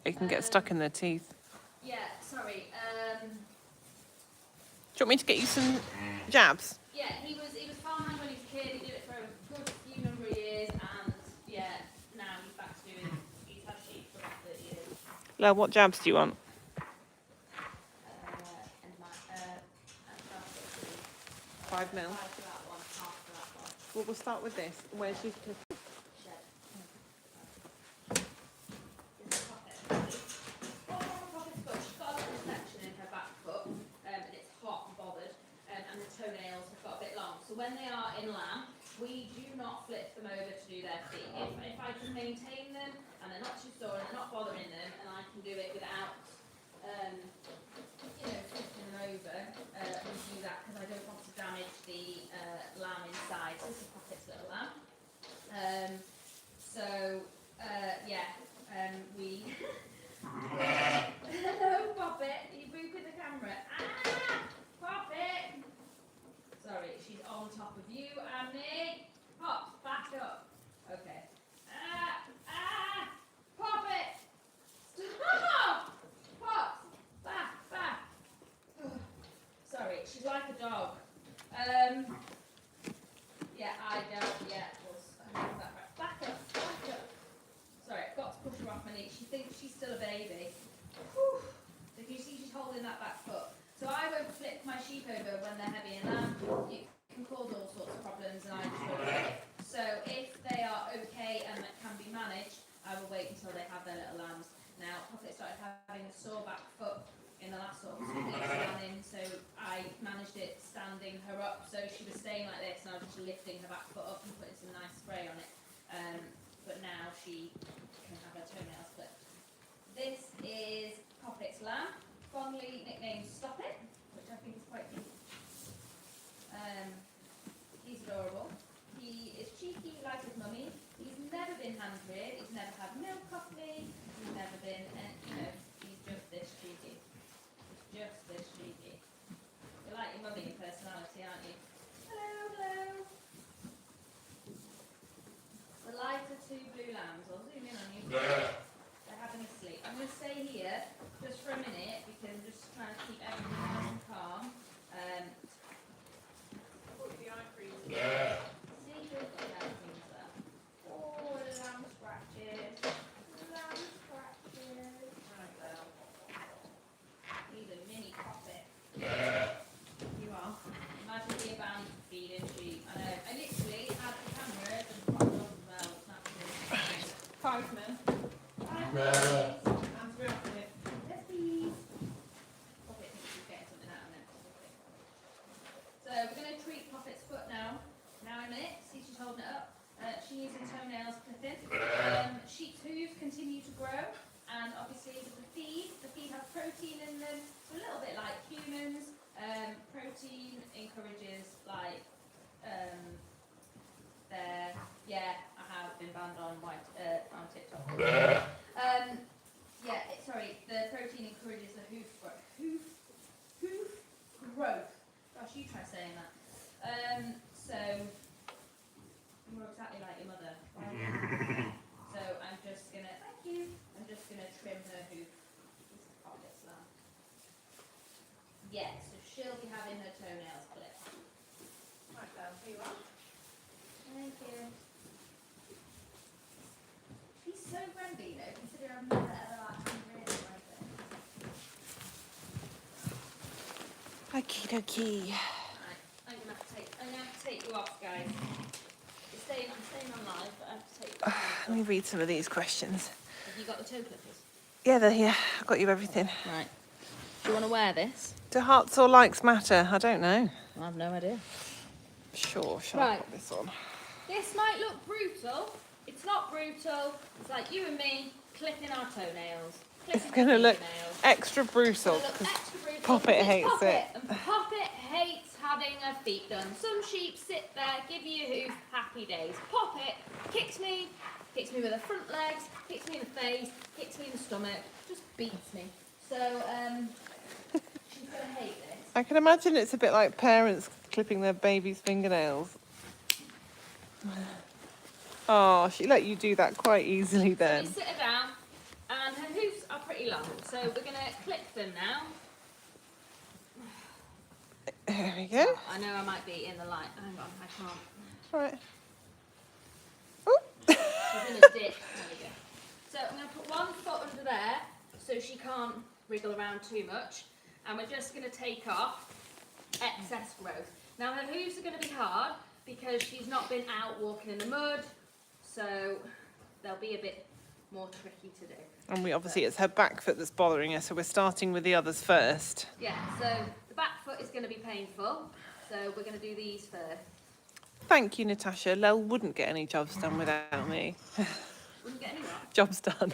It can get stuck in their teeth. Yeah, sorry. Do you want me to get you some jabs? Yeah, he was farmhand when he was a kid. He did it for a good few number of years, and yeah, now he's back to doing. He's had sheep for about 30 years. Lel, what jabs do you want? And my 5 mil. 5 for that one, half for that one. Well, we'll start with this. Where's your Shed. This is Poppet. Poppet's foot. She's got a little section in her back foot, and it's hot and bothered, and the toenails have got a bit long. So when they are in lamb, we do not flip them over to do their feet. If I can maintain them and they're not too sore and they're not bothering them, and I can do it without, flipping them over, we do that because I don't want to damage the lamb inside. So this is Poppet's little lamb. We. Hello, Poppet. You booping the camera. Ah, Poppet. Sorry, she's on top of you, Annie. Pop, back up. Okay. Poppet. Stop. Pop, back. Ugh. Sorry, she's like a dog. Yeah, I don't. Yeah, back up. Sorry, I've got to push her off my knee. She thinks she's still a baby. Whew. So you see she's holding that back foot. So I won't flip my sheep over when they're heavy and lamb. It can cause all sorts of problems, and I just won't do it. So if they are okay and that can be managed, I will wait until they have their little lambs. Now, Poppet started having a sore back foot in the last sort of 2 weeks running, so I managed it standing her up. So she was staying like this, and I was just lifting her back foot up and putting some nice spray on it. But now she can have her toenails clipped. This is Poppet's lamb, fondly nicknamed Stop It, which I think is quite cute. He's adorable. He is cheeky like his mummy. He's never been hand-reared. He's never had milk off me. He's never been, he's just this cheeky. He's just this cheeky. You're like your mummy in personality, aren't you? Hello. The lighter 2 blue lambs. I'll zoom in on you. They're having a sleep. I'm going to stay here just for a minute because I'm just trying to keep everything nice and calm. See who's got the eye creams there. Oh, the lamb scratches. grow, and obviously with the feed has protein in them, so a little bit like humans. Protein encourages like I have been banned on TikTok. The protein encourages the hoof growth. Gosh, you try saying that. So you're exactly like your mother. So I'm just gonna trim her hoof. Yeah, so she'll be having her toenails clipped. Right, Belle, here you are. Thank you. He's so friendly, you know, considering I've never ever actually really liked him. Okie dokie. Right, I'm gonna have to take you off, guys. I'm staying on live, but I have to take you off. Let me read some of these questions. Have you got the toe clippers? Yeah, they're here. I've got you everything. Right. Do you want to wear this? Do hearts or likes matter? I don't know. I have no idea. Sure, shall I Right. put this on? This might look brutal. It's not brutal. It's like you and me clipping our toenails. It's going to look extra brutal. It's gonna look extra brutal. Poppet hates Poppet, it. and Poppet hates having her feet done. Some sheep sit there, give you a hoof, happy days. Poppet kicks me with her front legs, kicks me in the face, kicks me in the stomach, just beats me. So, she's going to hate this. I can imagine it's a bit like parents clipping their baby's fingernails. Oh, she let you do that quite easily then. So we sit her down, and her hoofs are pretty long. So we're going to clip them now. There we go. I know I might be in the light. Hang on, I can't. Right. Oh. She's in a dip. There we go. So I'm going to put one foot under there so she can't wriggle around too much. And we're just going to take off excess growth. Now her hooves are going to be hard because she's not been out walking in the mud. So they'll be a bit more tricky to do. And obviously it's her back foot that's bothering her, so we're starting with the others first. Yeah, so the back foot is going to be painful. So we're going to do these first. Thank you, Natasha. Lel wouldn't get any jobs done without me. Wouldn't get any what? Jobs done.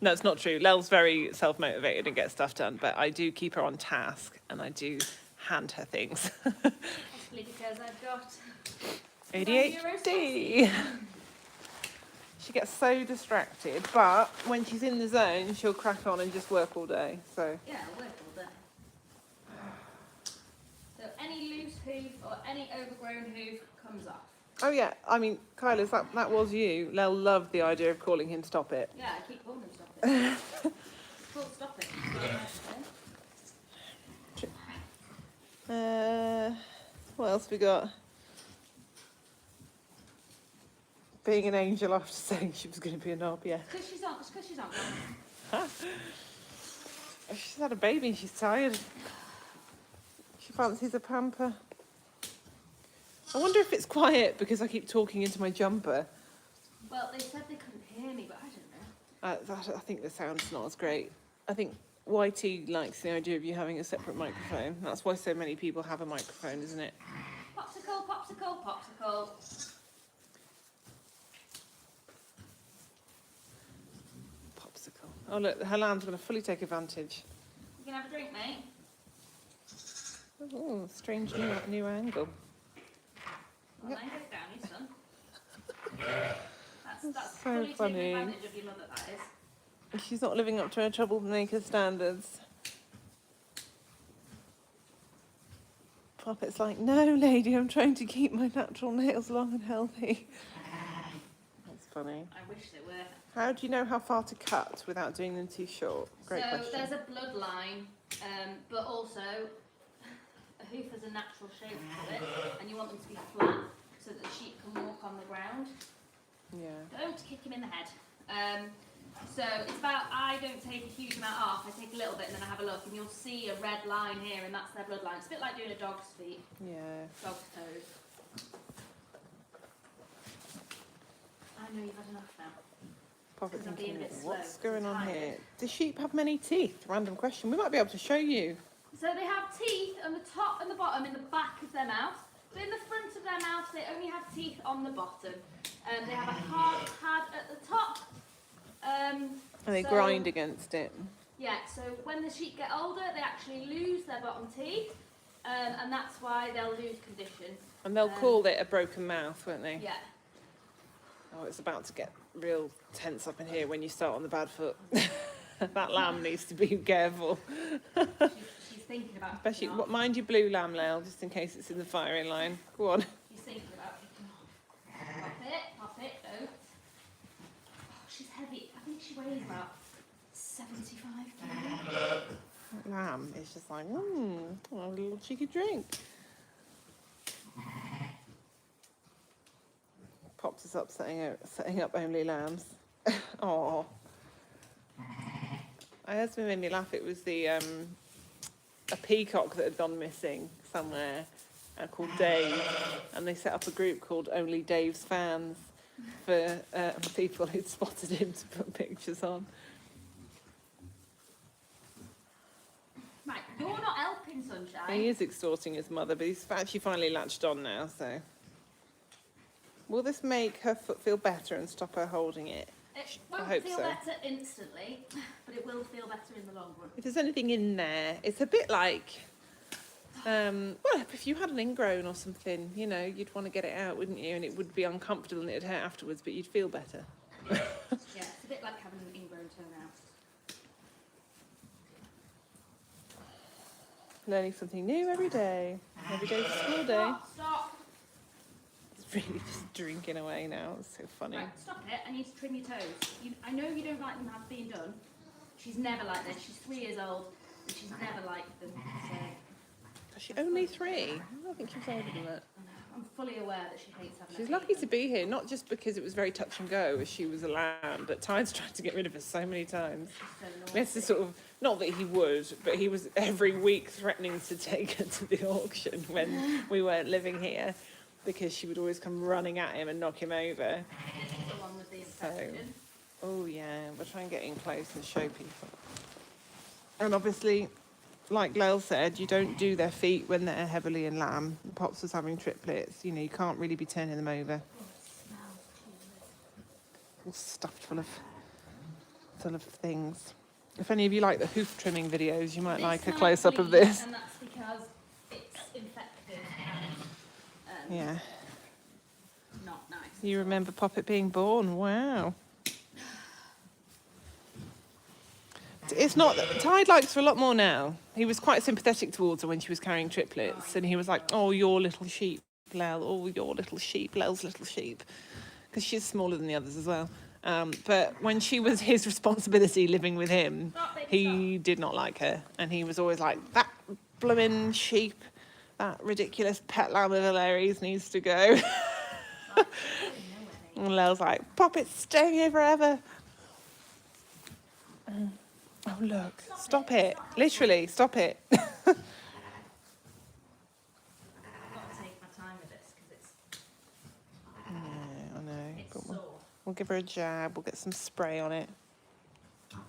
No, it's not true. Lel's very self-motivated and gets stuff done, but I do keep her on task and I do hand her things. Possibly because I've got ADHD. She gets so distracted, but when she's in the zone, she'll crack on and just work all day. So Yeah, I'll work all day. So any loose hoof or any overgrown hoof comes off. oh yeah, I mean, Kyla's that was you. Lel loved the idea of calling him stop it. Yeah, I keep calling them stop it. Full stop it. What else we got? Being an angel after saying she was going to be a knob, yeah. Because she's on. She's had a baby and she's tired. She fancies a pamper. I wonder if it's quiet because I keep talking into my jumper. Well, they said they couldn't hear me, but I don't know. I think the sound's not as great. I think YT likes the idea of you having a separate microphone. That's why so many people have a microphone, isn't it? Popsicle, popsicle, popsicle. Popsicle. Oh look, her lamb's going to fully take advantage. You can have a drink, mate. Oh, strange new angle. Well, then get it down, you son. That's So fully funny. taking advantage of your mother, that is. She's not living up to her troublemaker standards. Puppet's like, no, lady, I'm trying to keep my natural nails long and healthy. That's funny. I wish they were. How do you know how far to cut without doing them too short? Great so question. there's a bloodline, but also a hoof has a natural shape to it, and you want them to be flat so that the sheep can walk on the ground. Yeah. Don't kick him in the head. So it's about, I don't take a huge amount off, I take a little bit and then I have a look and you'll see a red line here and that's their bloodline. It's a bit like doing a dog's feet, Yeah. dog's toes. I know you've had enough now. Puppet Because I'm being a thinking, bit what's slow, going I'm on tired. here? Do sheep have many teeth? Random question. We might be able to show you. So they have teeth on the top and the bottom in the back of their mouth. But in the front of their mouth they only have teeth on the bottom. They have a hard pad at the top. And they grind against it. Yeah, so when the sheep get older, they actually lose their bottom teeth, and that's why they'll lose condition. And they'll call it a broken mouth, won't they? Yeah. Oh, it's about to get real tense up in here when you start on the bad foot. That lamb needs to be careful. She's thinking about Especially, kicking off. mind your blue lamb, Lale, just in case it's in the firing line. Go on. She's thinking about kicking off. Pop it, don't. Oh, she's heavy. I think she weighs about 75 kilos. That lamb is just like, a little cheeky drink. Pops us up setting up only lambs. Oh. My husband made me laugh. It was a peacock that had gone missing somewhere, called Dave, and they set up a group called Only Dave's Fans for people who'd spotted him to put pictures on. Right, you're not helping, Sunshine. He is extorting his mother, but he's actually finally latched on now, so. Will this make her foot feel better and stop her holding it? It won't hope feel so. better instantly, but it will feel better in the long run. If there's anything in there, it's a bit like, well, if you had an ingrown or something, you know, you'd want to get it out, wouldn't you? And it would be uncomfortable and it'd hurt afterwards, but you'd feel better. Yeah, it's a bit like having an ingrown toenail. Learning something new every day. Every day's a school day. Stop. It's really just drinking away now. It's so funny. Right, stop it. I need to trim your toes. I know you don't like them being done. She's never like this. She's 3 years old, and she's never liked them. So. Is she only 3? I don't think she's older than that. I'm fully aware that she hates having. She's lucky to be here, not just because it was very touch and go as she was a lamb, but Tyde's tried to get rid of her so many times. We had to sort of, not that he would, but he was every week threatening to take her to the auction when we weren't living here, because she would always come running at him and knock him over. This is the one with the infection. Oh yeah, we'll try and get in close and show people. And obviously, like Lyle said, you don't do their feet when they're heavily in lamb. Pops was having triplets, you know, you can't really be turning them over. All stuffed full of things. If any of you like the hoof trimming videos, you might like a close-up of this. And that's because it's infected and Yeah. not nice. You remember Poppet being born? Wow. It's not, Tide likes her a lot more now. He was quite sympathetic towards her when she was carrying triplets, and he was like, oh, your little sheep, Lel, oh, your little sheep, Lel's little sheep, because she's smaller than the others as well. But when she was his responsibility living with him, he did not like her, and he was always like, that blooming sheep, that ridiculous pet lamb of Larry's needs to go. And Lel's like, Poppet's staying here forever. Oh, look. Stop it. Literally, stop it. I've got to take my time with this because Yeah, I know. it's But sore. we'll give her a jab. We'll get some spray on it. Sorry,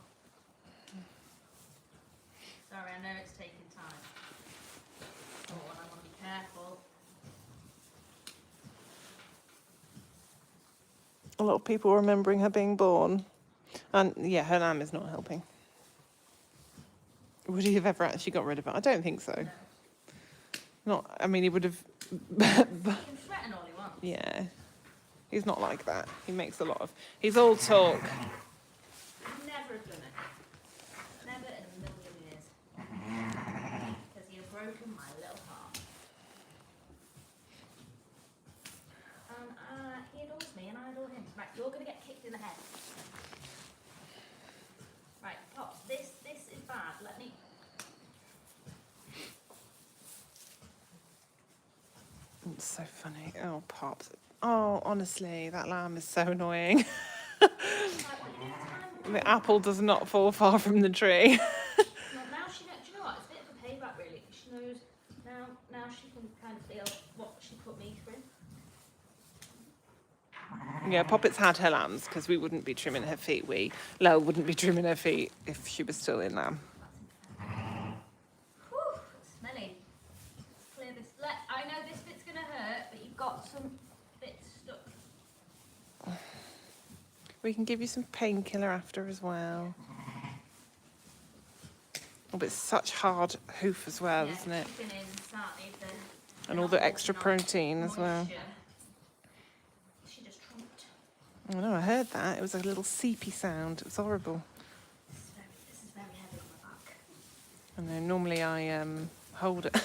I know it's taking time. Oh, and I want to be careful. A lot of people remembering her being born. And yeah, her lamb is not helping. Would he have ever actually got rid of it? I don't think so. No. Not, I mean, he would have. He can threaten all he wants. Yeah. He's not like that. He makes a lot of. He's all talk. He'd never have done it. Never in a million years. Because he had broken my little heart. And he adores me and I adore him. Right, you're going to get kicked in the head. Right, Pops, this is bad. Let me... It's so funny. Oh, Pops. Oh, honestly, that lamb is so annoying. Right, what you do time? The apple does not fall far from the tree. Well, now she knows, do you know what? It's a bit of a payback, really. She knows now she can kind of feel what she put me through. Yeah, Poppet's had her lambs because we wouldn't be trimming her feet. Lel wouldn't be trimming her feet if she was still in lamb. Whew, it's smelly. Clear this. I know this bit's going to hurt, but you've got some bits stuck. We can give you some painkiller after as well. Oh, but it's such hard hoof as well, isn't it? And all the extra protein as well. She just trumped. I know, I heard that. It was a little seepy sound. It was horrible. This is very heavy on my back. I know, normally I hold it.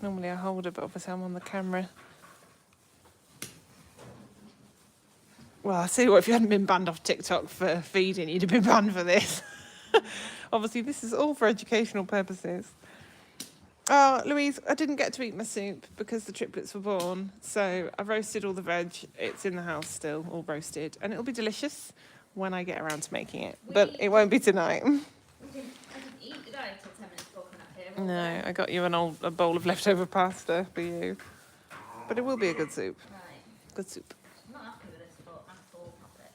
Normally I hold it, but obviously I'm on the camera. Well, I see what, if you hadn't been banned off TikTok for feeding, you'd have been banned for this. Obviously, this is all for educational purposes. Oh, Louise, I didn't get to eat my soup because the triplets were born. So I've roasted all the veg. It's in the house still, all roasted. And it'll be delicious when I get around to making it. But it won't be tonight. I didn't eat, did I, until 10 minutes before coming up here? No, I got you a bowl of leftover pasta for you. But it will be a good soup. Right. Good soup. I'm not happy with this, but I'm full of it.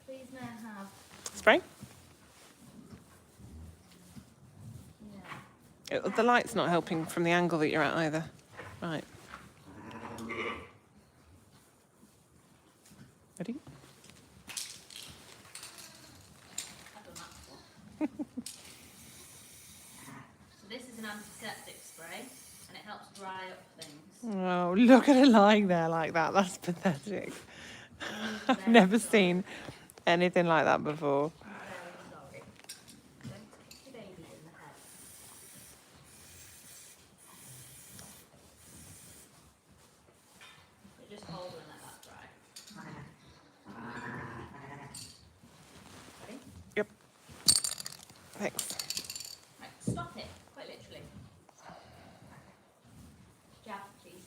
Please may I have... Spray? Yeah. The light's not helping from the angle that you're at either. Right. Ready? I've done that before. So this is an antiseptic spray, and it helps dry up things. Oh, look at her lying there like that. That's pathetic. I've never seen anything like that before. I'm very sorry. Don't kick your baby in the head. You're just hold and let that dry. Ready? Yep. Thanks. Right, stop it, quite literally. Jab, please.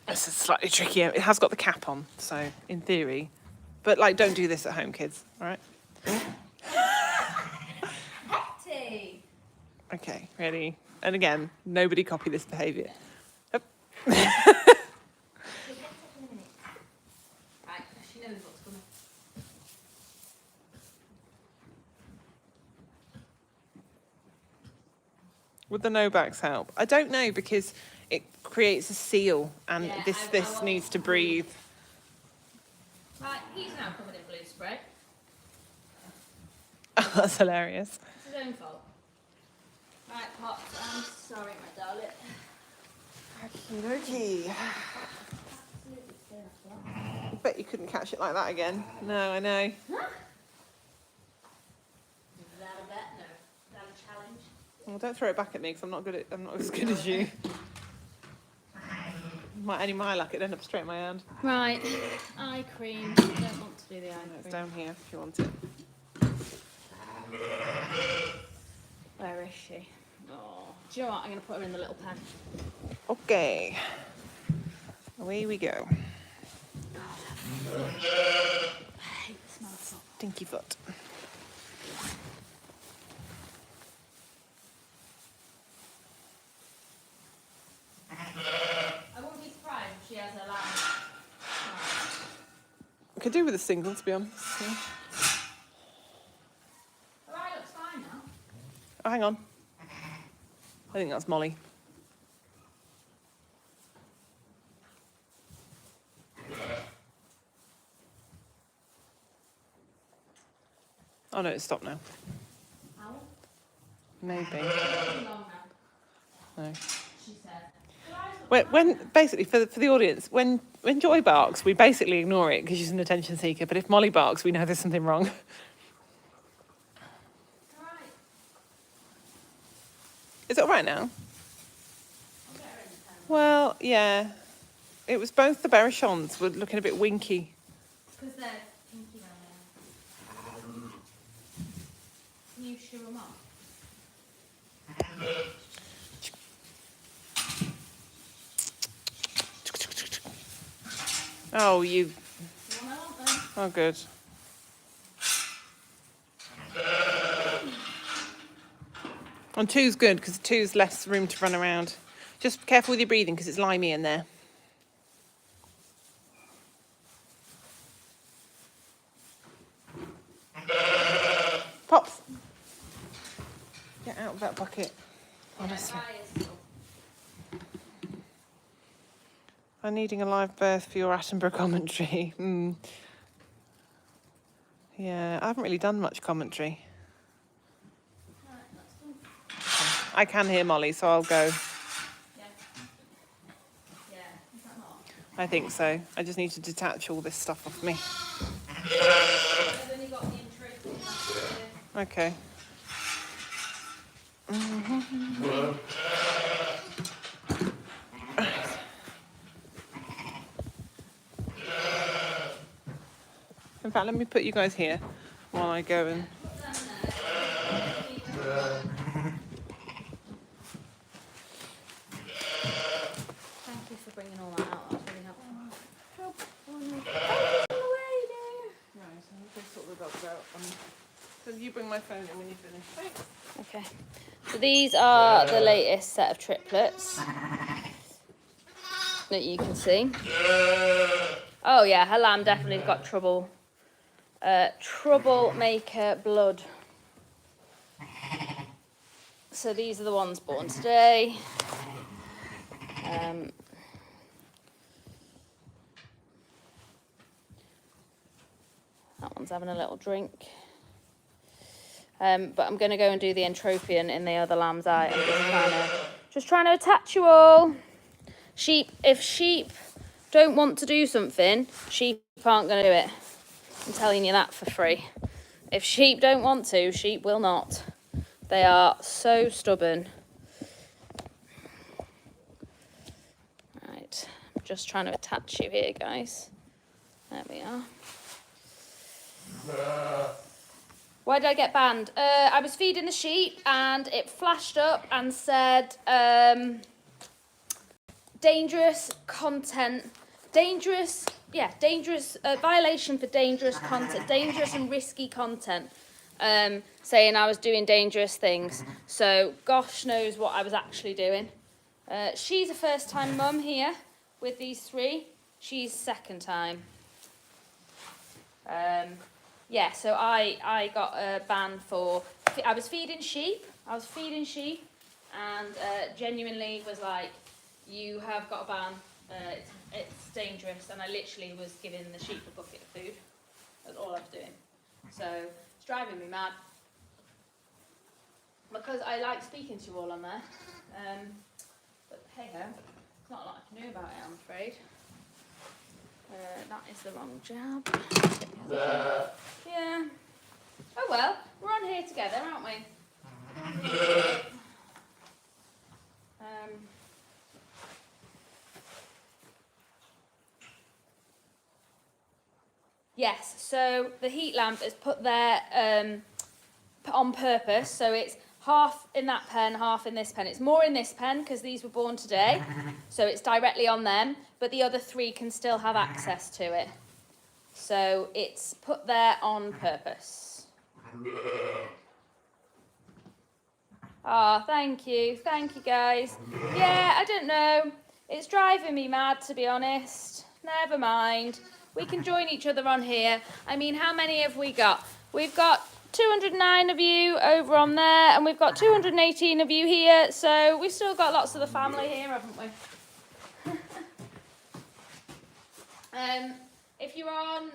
This is slightly trickier. It has got the cap on, so in theory. But, like, don't do this at home, kids, all right? Hetty! Okay, ready? And again, nobody copy this behaviour. Yep. She'll get up in a minute. Right, she knows what's coming. Would the no-backs help? I don't know, because it creates a seal, and Yeah, this I this want needs to to breathe. Right, he's now covered in blue spray. That's hilarious. It's his own fault. Right, Pops, I'm sorry, my darling. Okey-dokey. Absolutely clear after that. I bet you couldn't catch it like that again. No, I know. Huh? Is that a bet? No. Is that a challenge? Well, don't throw it back at me, because I'm not as good as you. Any of my luck, it'd end up straight in my hand. Right, eye cream. Don't want to do the eye No, it's cream. down here if you want it. Where is she? Oh, do you know what? I'm going to put her in the little pen. Okay. Away we go. I hate the smell of salt. Stinky foot. I wouldn't be surprised if she has her lamb. I could do with a single, to be honest. Yeah. Her eye looks fine now. Oh, hang on. I think that's Molly. Oh no, it's stopped now. Ow. Maybe. Too long now, No. she said. Her eyes look When basically for the audience, when Joy barks, we basically ignore it because she's an attention seeker. But if Molly barks, we know there's something wrong. alright. Is it all right now? I'll get her in the pen. Well, yeah. It was both the Berrichons were looking a bit winky. Because they're pinky down there. Can you shoo them off? Oh, you. The one I want then. Oh, good. And two's good because two's less room to run around. Just be careful with your breathing because it's limey in there. Pops. Get out of that bucket. Honestly. Her eye is still. I'm needing a live birth for your Attenborough commentary. Yeah, I haven't really done much commentary. Right, that's done. I can hear Molly, so I'll go. Yeah. Yeah, is that not? I think so. I just need to detach all this stuff off me. I've only got the intro thing left to do. Okay. In fact, let me put you guys here while I go and... Put them there. Thank you for bringing all that out. That's really helpful. Help on the way, dear. Right, so I'm going to sort the dogs out. So you bring my phone in when you finish. Thanks. Okay. So these are the latest set of triplets that you can see. Oh yeah, her lamb definitely got troublemaker blood. So these are the ones born today. That one's having a little drink. But I'm going to go and do the entropion in the other lamb's eye. I'm just trying to attach you all. Sheep, if sheep don't want to do something, sheep aren't going to do it. I'm telling you that for free. If sheep don't want to, sheep will not. They are so stubborn. Right, I'm just trying to attach you here, guys. There we are. Why did I get banned? I was feeding the sheep and it flashed up and said dangerous content, violation for dangerous content, dangerous and risky content, saying I was doing dangerous things. So gosh knows what I was actually doing. She's a first time mum here with these three. She's second time. Yeah, so I got a ban for, I was feeding sheep, and genuinely was like, you have got a ban, it's dangerous, and I literally was giving the sheep a bucket of food. That's all I was doing. So it's driving me mad, because I like speaking to you all on there, but hey ho, there's not a lot I can do about it, I'm afraid. That is the wrong jab. Yeah. Oh well, we're on here together, aren't we? Yes, so the heat lamp is put there on purpose, so it's half in that pen, half in this pen. It's more in this pen because these were born today, so it's directly on them, but the other three can still have access to it. So it's put there on purpose. Ah, thank you guys. Yeah, I don't know. It's driving me mad, to be honest. Never mind. We can join each other on here. I mean, how many have we got? We've got 209 of you over on there, and we've got 218 of you here, so we've still got lots of the family here, haven't we? If you're on,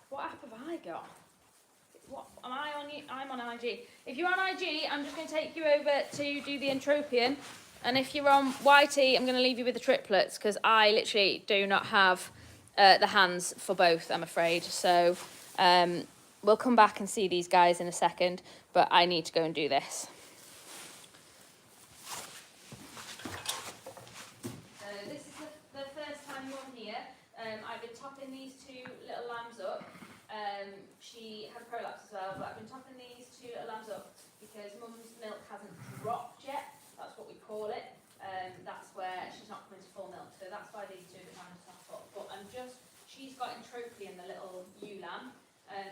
what app have I got? What am I on? I'm on IG. If you're on IG, I'm just going to take you over to do the entropion, and if you're on YT, I'm going to leave you with the triplets, because I literally do not have the hands for both, I'm afraid. So we'll come back and see these guys in a second, but I need to go and do this. This is the first time you're here. I've been topping these two little lambs up. She had prolapse as well, but I've been topping these two little lambs up because mum's milk hasn't dropped yet. That's what we call it. That's where she's not coming to full milk, so that's why these two are trying to top up. But she's got entropy in the little ewe lamb,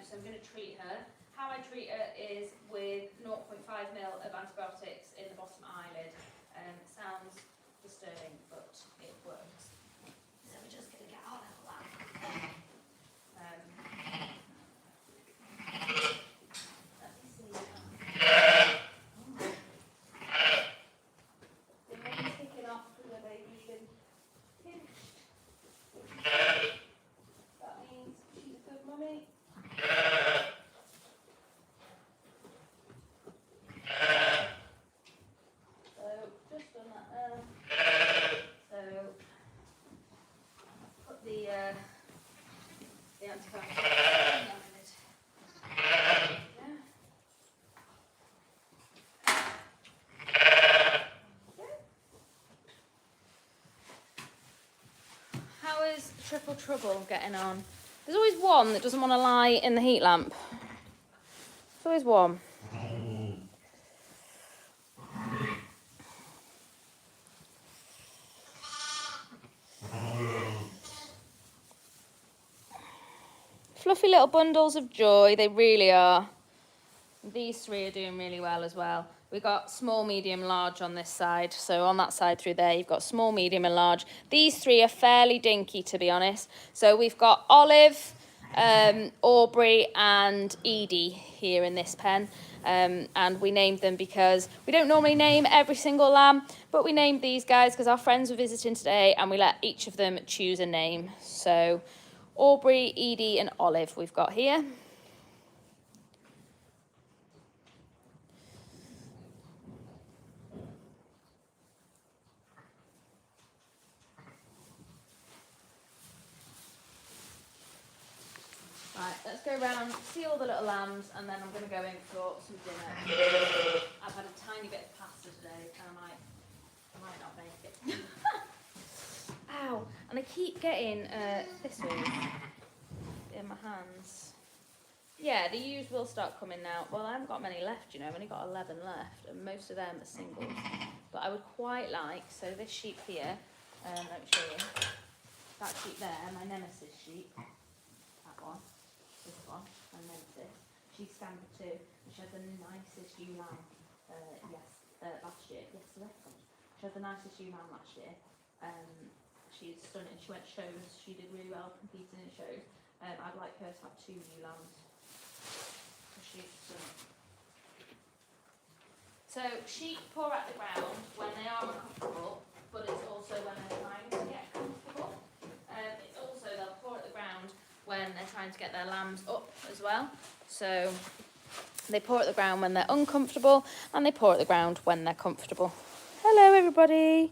so I'm going to treat her. How I treat her is with 0.5 ml of antibiotics in the bottom eyelid. It sounds disturbing, but it works. So we're just going to get our little lamb. Let me see. The name's kicking off for the baby. little trouble getting on. There's always one that doesn't want to lie in the heat lamp. There's always one. Fluffy little bundles of joy, they really are. These three are doing really well as well. We've got small, medium, large on this side. So on that side through there, you've got small, medium and large. These three are fairly dinky, to be honest. So we've got Olive, Aubrey and Edie here in this pen. And we named them because we don't normally name every single lamb, but we named these guys because our friends were visiting today and we let each of them choose a name. So Aubrey, Edie and Olive we've got here. Right, let's go around, see all the little lambs, and then I'm going to go in for some dinner. I've had a tiny bit of pasta today, and I might not make it. Ow! And I keep getting thistles in my hands. Yeah, the ewes will start coming now. Well, I haven't got many left, you know. I've only got 11 left, and most of them are singles. But I would quite like, so this sheep here, let me show you. That sheep there, my nemesis sheep. That one. This one, my nemesis. She's standard too. And she had the nicest ewe lamb last year. Yes, the left one. She had the nicest ewe lamb last year. She's stunning. She went shows. She did really well competing in shows. I'd like her to have 2 ewe lambs. She's stunning. So sheep pour at the ground when they are uncomfortable, but it's also when they're trying to get comfortable. It's also they'll pour at the ground when they're trying to get their lambs up as well. So they pour at the ground when they're uncomfortable and they pour at the ground when they're comfortable. Hello everybody.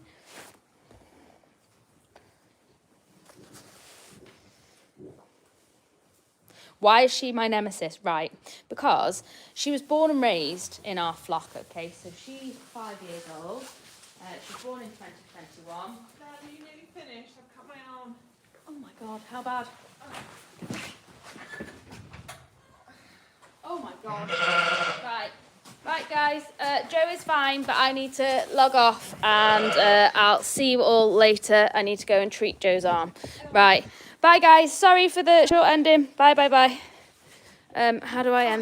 Why is she my nemesis? Right, because she was born and raised in our flock, okay? So she's 5 years old. She was born in 2021. Are you nearly finished? I've cut my arm. Oh my God, how bad? Oh my God. Right guys, Joe is fine, but I need to log off and I'll see you all later. I need to go and treat Joe's arm. Right, bye guys, sorry for the short ending. Bye. How do I end?